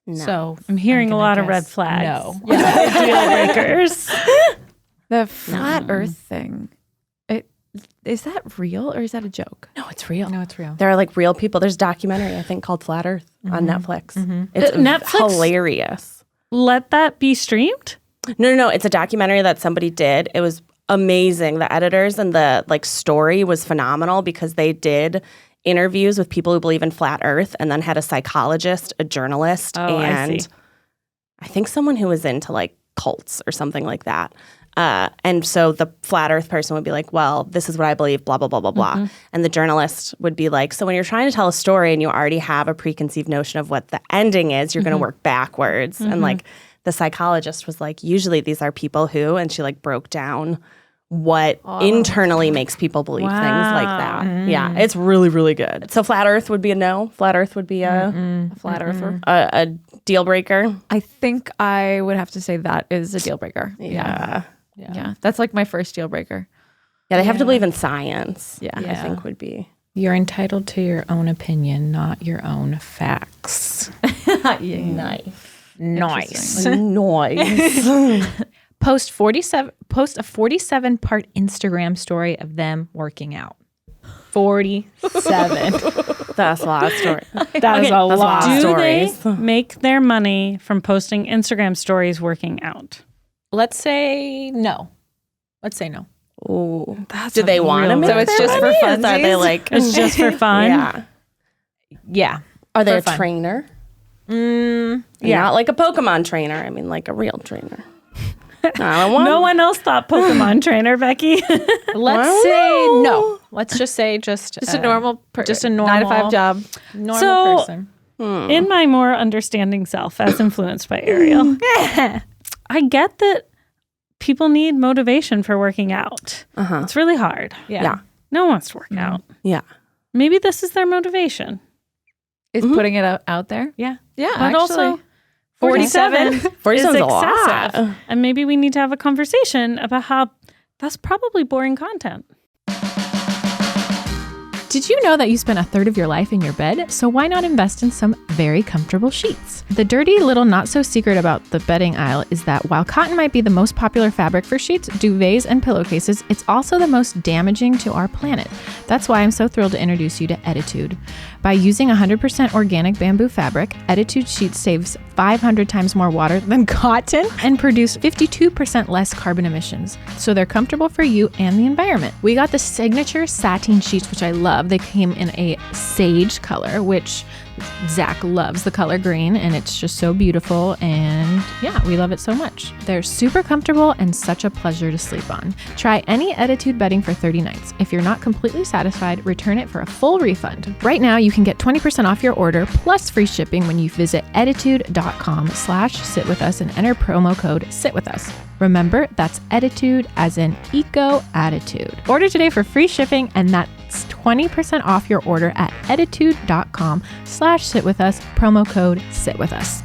No. So I'm hearing a gonna lot of guess red flags. No. Deal breakers. The flat Earth thing. Is that real or is that a joke? No, it's real. No, it's real. There are like real people. There's a documentary, I think, called Flat Earth on Netflix. It's Netflix? hilarious. Let that be streamed? No. It's a documentary that somebody did. It was amazing. The editors and the like story was phenomenal because they did interviews with people who believe in flat Earth and then had a psychologist, a journalist, and I think someone who was into like cults or something like that. And so the flat Earth person would be like, well, this is what I believe, blah, blah, blah, blah, blah. And the journalist would be like, so when you're trying to tell a story and you already have a preconceived notion of what the ending is, you're going to work backwards. And like the psychologist was like, usually these are people who, and she like broke down what internally makes people believe things like that. Yeah, it's really, really good. So flat Earth would be a no. Flat Earth would be a Flat Earther. a deal breaker. I think I would have to say that is a deal breaker. Yeah. Yeah. That's like my first deal breaker. Yeah, they have to believe in science. Yeah. I think would be. You're entitled to your own opinion, not your own facts. Nice. Nice. Noise. Post a 47-part Instagram story of them working out. 47. That's a lot of stories. That is a lot. of Do stories. they make their money from posting Instagram stories working out? Let's say no. Let's say no. Ooh. That's Do they want to make So it's their just money? for Is that they funsies? like? It's just for fun. Yeah. Yeah. Are they a For fun. trainer? Mm, Yeah. Not like a Pokemon trainer. I mean, like a real trainer. I don't want. No one else thought Pokemon trainer, Becky. let's say no. Let's just say just Just a normal, just a normal 9 to 5 job. normal So- person. In my more understanding self, as influenced by Ariel, I get that people need motivation for working out. It's really hard. Yeah. No one wants to work out. Yeah. Maybe this is their motivation. Is putting it out there. Yeah. Yeah, But actually. also, 47 is 47's a excessive. lot. And maybe we need to have a conversation about how that's probably boring content. Did you know that you spend a third of your life in your bed? So why not invest in some very comfortable sheets? The dirty little not so secret about the bedding aisle is that while cotton might be the most popular fabric for sheets, duvets, and pillowcases, it's also the most damaging to our planet. That's why I'm so thrilled to introduce you to Ettitude. By using 100% organic bamboo fabric, Ettitude sheets saves 500 times more water than cotton and produce 52% less carbon emissions. So they're comfortable for you and the environment. We got the signature sateen sheets, which I love. They came in a sage color, which Zach loves the color green, and it's just so beautiful. And yeah, we love it so much. They're super comfortable and such a pleasure to sleep on. Try any Ettitude bedding for 30 nights. If you're not completely satisfied, return it for a full refund. Right now, you can get 20% off your order plus free shipping when you visit ettitude.com/sitwithus and enter promo code SITWITHUS. Remember, that's Ettitude as in eco attitude. Order today for free shipping, and that's 20% off your order at ettitude.com/sitwithus, promo code SITWITHUS.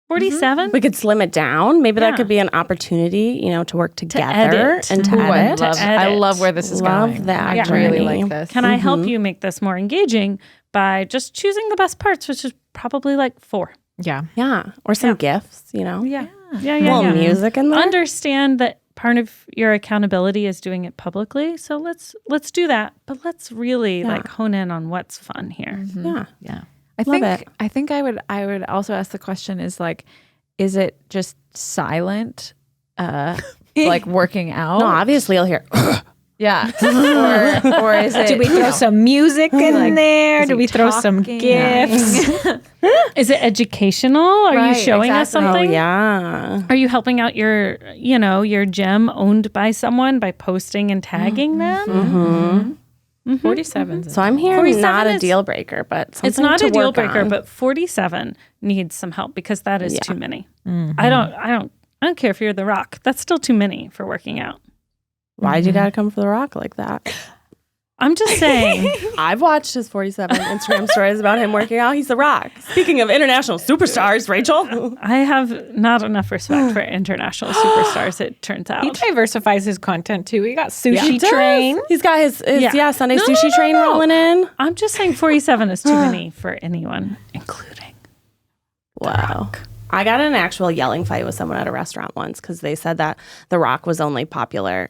47? We could slim it down. Maybe Yeah. that could be an opportunity, to work together edit. and to Ooh, I edit. love, I love where this is Love going. that I really journey. like this. Can I help you make this more engaging by just choosing the best parts, which is probably like 4? Yeah. Yeah. Or some gifts, Yeah. Yeah. A little music in there. Understand that part of your accountability is doing it publicly. So let's do that. But let's really like hone in on what's fun here. Yeah. Yeah. I think I would also ask the question is like, is it just silent, like working out? No, obviously you'll hear. Yeah. or is it? Do we throw some music in there? Do we throw some talking? gifts? Is it educational? Are you Right, showing us exactly. Oh, something? yeah. Are you helping out your gem owned by someone by posting and tagging them? 47. So I'm here 47 not a is- deal breaker, but something It's not to a deal work breaker, on. but 47 needs some help because that is too many. I don't care if you're The Rock. That's still too many for working out. Why'd you gotta come for the rock like that? I'm just saying. I've watched his 47 Instagram stories about him working out. He's the rock. Speaking of international superstars, Rachel. I have not enough respect for international superstars, it turns He out. diversifies his content too. He got sushi He does. train. He's got his Sunday sushi train no. rolling in. I'm just saying 47 is too many for anyone, including. Wow. I got in an actual yelling fight with someone at a restaurant once because they said that The Rock was only popular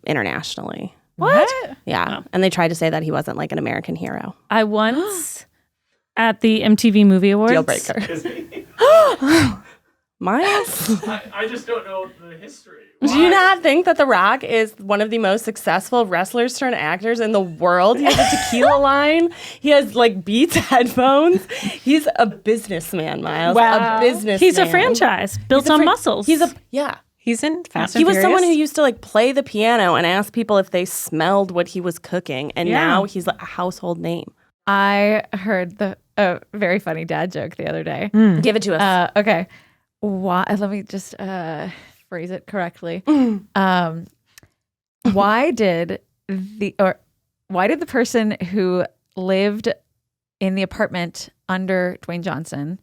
internationally. What? Yeah. And they tried to say that he wasn't like an American hero. I once at the MTV Movie Awards. Deal breaker. Miles? I just don't know the history. Do you not think that The Rock is one of the most successful wrestlers turned actors in the world? He has a tequila line. He has like Beats headphones. He's a businessman, Miles. Wow. A businessman. He's a franchise built on muscles. He's He's in Fast and He was Furious. someone who used to like play the piano and ask people if they smelled what he was cooking, and now he's like a household name. I heard a very funny dad joke the other day. Give it to us. Okay. Why? Let me just phrase it correctly. Why did the person who lived in the apartment under Dwayne Johnson,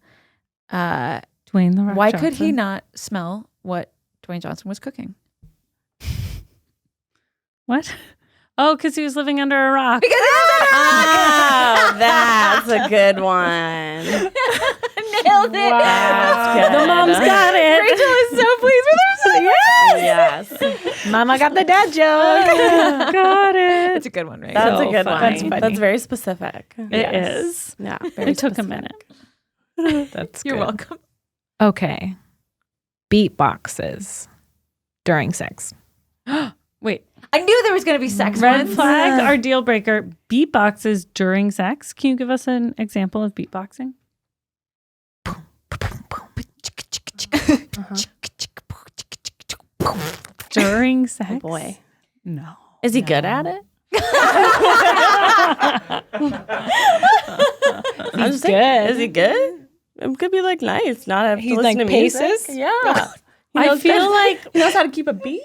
Dwayne The Rock why could he Johnson. not smell what Dwayne Johnson was cooking? What? Oh, because he was living under a rock. Oh, that's a good one. killed it. The mom's got it. Rachel is so pleased with herself. Yes. Mama got the dad joke. Got it. It's a good one, right? That's a So good funny. one. That's very specific. It is. Yeah. Very It took a specific. minute. That's You're good. welcome. Okay. Beatboxes during sex. Wait, I knew there was going to be sex red ones. flag or deal breaker? Beatboxes during sex. Can you give us an example of beatboxing? During sex? Oh boy. No. Is he good at it? I'm just saying, is he good? It could be like nice, not have to He's listen like to music. paces? Yeah. I feel like he knows how to keep a beat.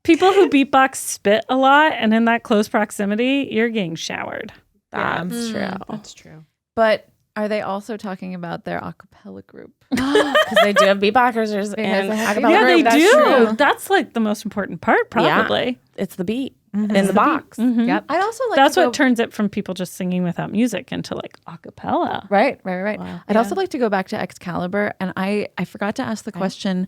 people who beatbox spit a lot, and in that close proximity, you're getting showered. That's true. That's true. But are they also talking about their a cappella group? Because they do have beatboxers and they have acapella Yeah, they group, that's do. true. That's like the most important part, probably. It's the beat in the box. Yep. I'd also like That's to what go, turns it from people just singing without music into like a cappella. Right. I'd also like to go back to Excalibur, and I forgot to ask the question: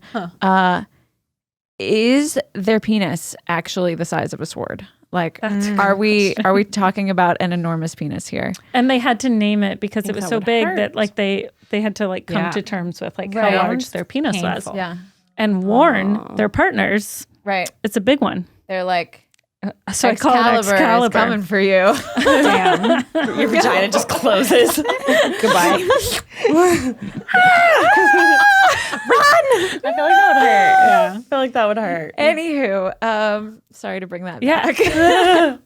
is their penis actually the size of a sword? Like, are we talking about an enormous penis here? And they had to name it because it was that so would big hurt. that like they had to like come to terms with like Right. how large their penis was Yeah. and warn their partners. Right. It's a big one. They're like, So I call it Excalibur is Excalibur. coming for you. Damn. Your vagina just closes. Goodbye. I feel like that would hurt. Yeah. I feel like that would hurt. Anywho, sorry to bring that Yeah. back.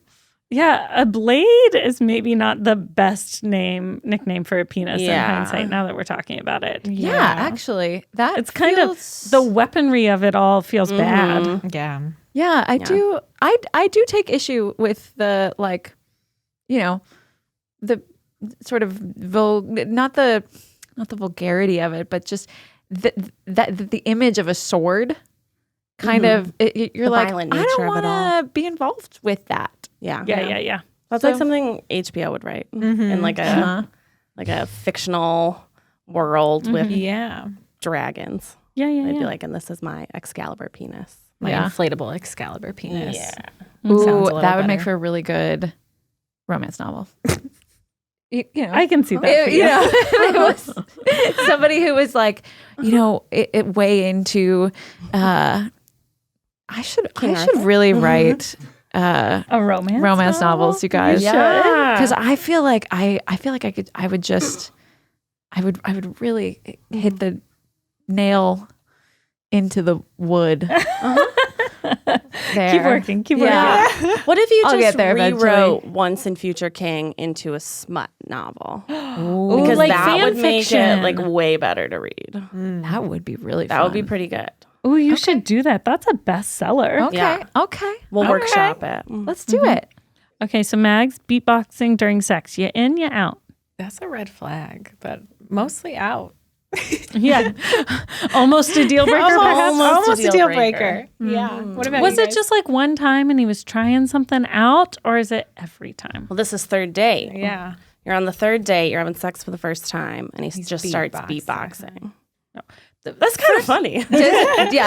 Yeah, a blade is maybe not the best nickname for a penis in Yeah. hindsight now that we're talking about it. Yeah, actually, that It's kind feels- of the weaponry of it all feels bad. Yeah. Yeah, I do. I do take issue with the like, the sort of not the vulgarity of it, but just the image of a sword. Kind of, you're The like, violent I nature don't of it all. want to be involved with that. Yeah. Yeah. That's So- like something HBO would write in like a fictional world with Yeah. dragons. Yeah. They'd be like, and this is my Excalibur penis. My Yeah. inflatable Excalibur penis. Yeah. Ooh, Sounds a little that would make better. for a really good romance novel. you know, I can see that. For you. it was somebody who was like, it way into. I should really write A romance novels, you guys. Yeah. Because I feel like I would really hit the nail into the wood. Keep working. Keep working. Yeah. What if you I'll just get there eventually. rewrote Once and Future King into a smut novel? Ooh, Because like that fan would make fiction. it like way better to read. That would be really fun. That would be pretty good. Ooh, you should do that. That's a bestseller. Okay. Yeah. Okay. We'll Okay. workshop it. Let's do it. Okay, so Mags, beatboxing during sex. You in, you out. That's a red flag, but mostly out. Yeah. Almost a deal breaker, perhaps? Almost a deal breaker. Yeah. What about Was it just like one time and he was trying something out, or is it every time? Well, this is third date. Yeah. You're on the third date. You're having sex for the first time, and he just starts beatboxing. beatboxing. That's kind of funny. Does he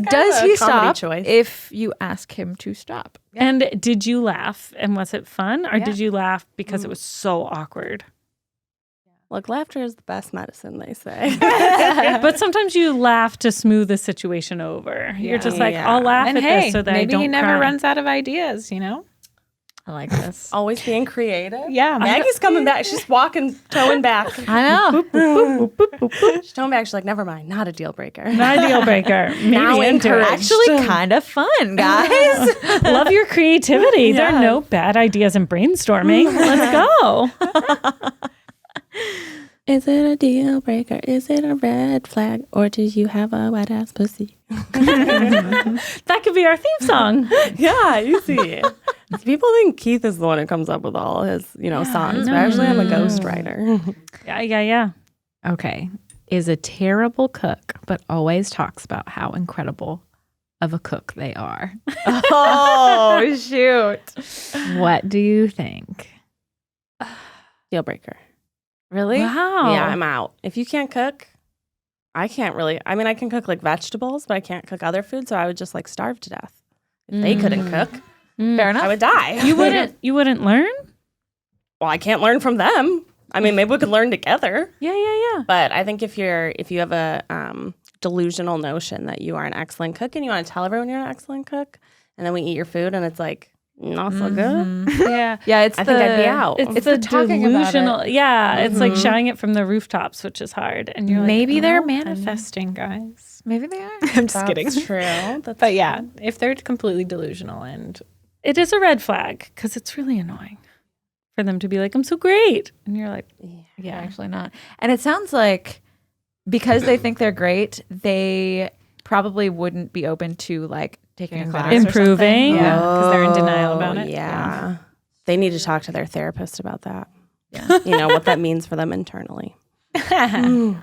comedy stop choice. if you ask him to stop? And did you laugh? And was it fun? Or did you laugh because it was so awkward? Look, laughter is the best medicine, they say. But sometimes you laugh to smooth the situation over. You're just like, Yeah. I'll laugh And at hey, this so that I maybe don't he never cry. runs out of ideas, you know? I like this. Always being creative. Yeah. Maggie's coming back. She's walking, towing back. I know. She's towing back. She's like, never mind, not a deal breaker. Not a deal breaker. Maybe Now into it. encouraged. Actually, kind of fun, guys. Love your creativity. There are no bad ideas in brainstorming. Let's go. Is it a deal breaker? Is it a red flag? Or do you have a wet ass pussy? That could be our theme song. Yeah, you see. People think Keith is the one who comes up with all his, songs, but actually I'm a ghostwriter. Yeah. Okay. Is a terrible cook, but always talks about how incredible of a cook they are. Oh, shoot. What do you think? Deal breaker. Really? Wow. Yeah, I'm out. If you can't cook, I can't really. I mean, I can cook like vegetables, but I can't cook other food. So I would just like starve to death. If they couldn't cook, Fair enough. I would die. You wouldn't learn? Well, I can't learn from them. I mean, maybe we could learn together. Yeah. But I think if you have a delusional notion that you are an excellent cook and you want to tell everyone you're an excellent cook, and then we eat your food and it's like not so good. Yeah. Yeah, it's I think I'd be out. It's the a talking about delusional. Yeah, it's like shouting it from the rooftops, which is hard. And you're Maybe like, they're "Oh, manifesting, guys. Maybe they are. I'm just kidding. That's true. But yeah, if they're completely delusional and It is a red flag because it's really annoying for them to be like, I'm so great. And you're like, Yeah, actually not. And it sounds like because they think they're great, they probably wouldn't be open to like taking a class, improving. Yeah. Because they're in denial about it. Yeah. They need to talk to their therapist about that. Yeah. You know, what that means for them internally. I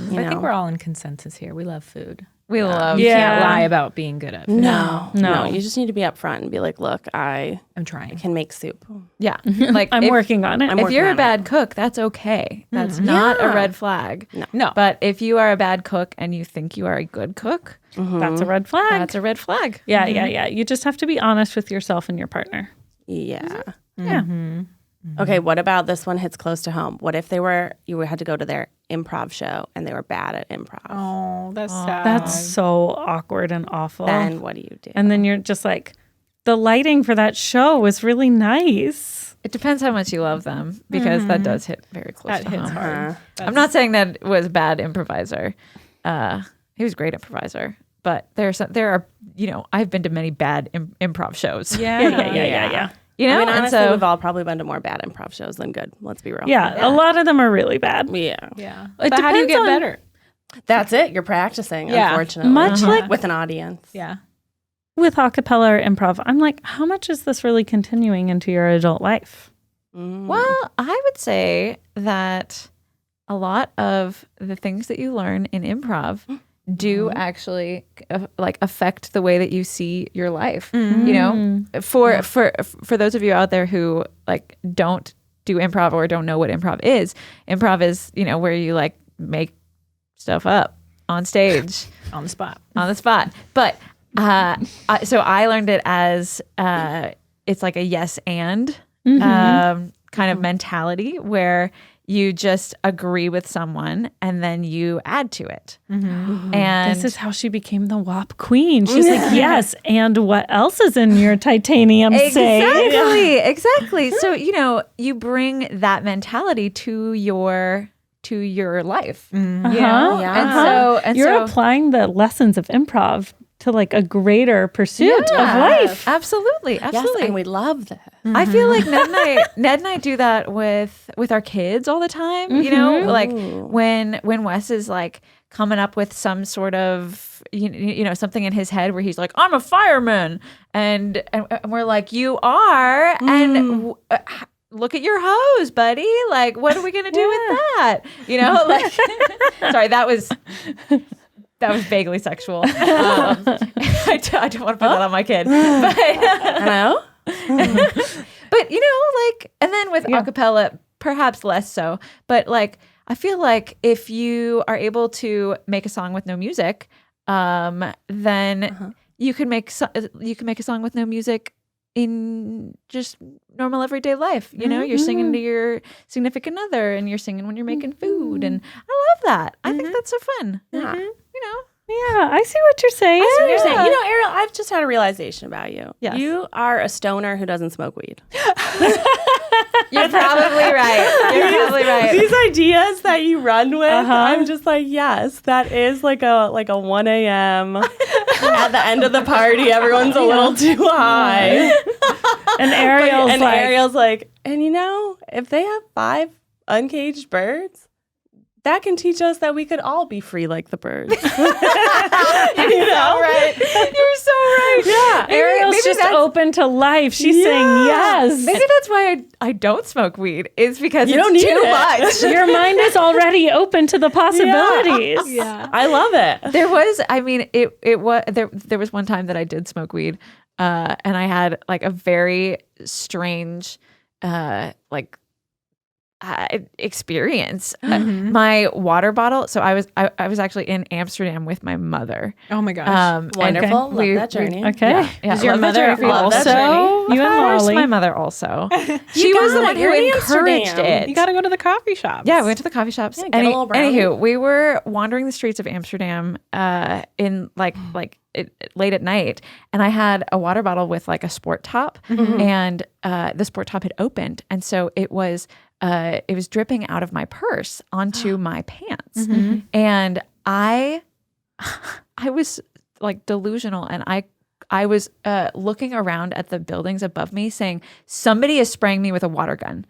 think we're all in consensus here. We love food. We love. Yeah. Can't lie about being good at food. No. You just need to be upfront and be like, look, I I'm trying. can make soup. Yeah, like I'm if, working on it. if you're a bad cook, that's okay. That's not a red flag. No. But if you are a bad cook and you think you are a good cook, That's a red flag. that's a red flag. Yeah. You just have to be honest with yourself and your partner. Yeah. Yeah. Okay, what about this one hits close to home? What if you had to go to their improv show and they were bad at improv? Oh, that's sad. That's so awkward and awful. Then what do you do? And then you're just like, the lighting for that show was really nice. It depends how much you love them because that does hit very close to home. hard. I'm not saying that was bad improviser. He was a great improviser, but there are I've been to many bad improv shows. Yeah. You know, I mean, and honestly, so we've all probably been to more bad improv shows than good. Let's be real. Yeah, a lot of them are really bad. Yeah. Yeah. It But how do you depends get on- better? That's it. You're practicing, Yeah. unfortunately. Much like with an audience. Yeah. with acapella or improv, I'm like, how much is this really continuing into your adult life? well, I would say that a lot of the things that you learn in improv do actually like affect the way that you see your life. You know, for those of you out there who like don't do improv or don't know what improv is where you like make stuff up on stage On the spot. on the spot. But so I learned it as it's like a yes and kind of mentality where you just agree with someone and then you add to it. And This is how she became the WAP queen. She's like, yes, and what else is in your titanium say? exactly. So, you bring that mentality to your life. You know? Yeah. And You're so applying the lessons of improv to like a greater pursuit of life. Absolutely. Yes, and we love this. I feel like Ned and I do that with our kids all the time. You know, like when Wes is like coming up with some sort of something in his head where he's like, I'm a fireman, and we're like, you are, and look at your hose, buddy. Like, what are we gonna do with that? You know, like, sorry, that was vaguely sexual. I don't want to put that on my kid. But, Hello? but and then with acapella, perhaps less so. But like, I feel like if you are able to make a song with no music, then you can make a song with no music in just normal everyday life. You're singing to your significant other, and you're singing when you're making food, and I love that. I think that's so fun. Yeah. Yeah, I see what you're saying. You're saying, Ariel, I've just had a realization about you. Yes. You are a stoner who doesn't smoke weed. You're probably right. These ideas that you run with, I'm just like, yes, that is like a 1 a.m. at the end of the party. Everyone's a little too high. And Ariel's like, and if they have 5 uncaged birds, that can teach us that we could all be free like the birds. You're so right. yeah, Ariel's maybe just that's- open to life. She's saying yes. Maybe that's why I don't smoke weed. Is because You it's don't need too it. much. Your mind is already open to the possibilities. Yeah. I love it. There was, it was there was one time that I did smoke weed, and I had like a very strange, like experience. My water bottle. So I was actually in Amsterdam with my mother. Oh my gosh. Wonderful. Love that journey. Okay. Yeah, Is your love that mother journey. Love that also? journey. You Of and course, Lolly. my mother also. She was the one who You're in encouraged Amsterdam. it. You got to go to the coffee shop. Yeah, we went to the coffee shops. Yeah, get a little brownie. Anywho, we were wandering the streets of Amsterdam in late at night, and I had a water bottle with like a sport top, and the sport top had opened, and so it was dripping out of my purse onto my pants, and I was like delusional, and I was looking around at the buildings above me saying, somebody is spraying me with a water gun.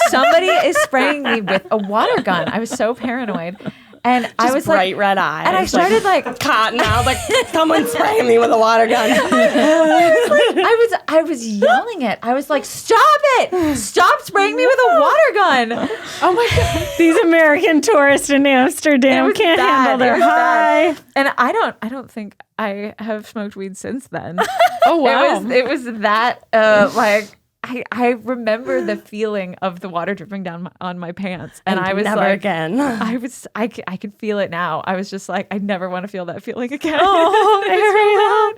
Somebody is spraying me with a water gun. I was so paranoid. And I was bright like, red eyes. and I started like cotton out, like someone's spraying me with a water gun. I was yelling it. I was like, stop it! Stop spraying me with a water gun! Oh my god! These American tourists in Amsterdam can't handle their high. And I don't think I have smoked weed since then. Oh, wow. It was that like. I remember the feeling of the water dripping down on my pants, and I was never like, again. I could feel it now. I was just like, I never want to feel that feeling again. Oh,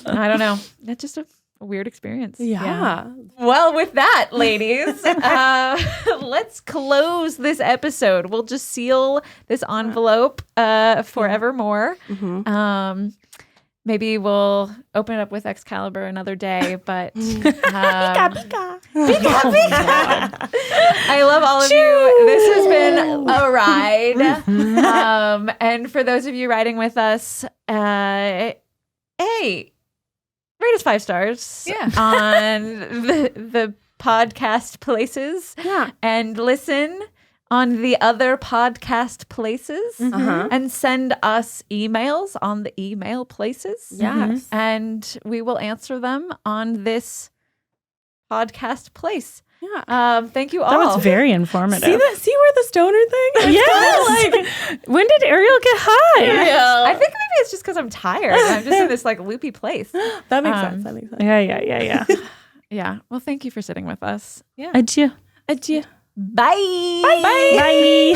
Ariel. I don't know. That's just a weird experience. Yeah. Well, with that, ladies, let's close this episode. We'll just seal this envelope forevermore. Maybe we'll open it up with Excalibur another day, but Pika. I love all of you. This has been a ride. And for those of you riding with us, hey, rate us 5 stars on the podcast places. Yeah. And listen on the other podcast places, and send us emails on the email places. Yes. And we will answer them on this podcast place. Yeah. Thank you all. That was very informative. See where the stoner thing? Yes. When did Ariel get high? I think maybe it's just because I'm tired. I'm just in this like loopy place. That makes sense. That makes sense. Yeah. Yeah. Well, thank you for sitting with us. Adieu. Adieu. Bye. Bye.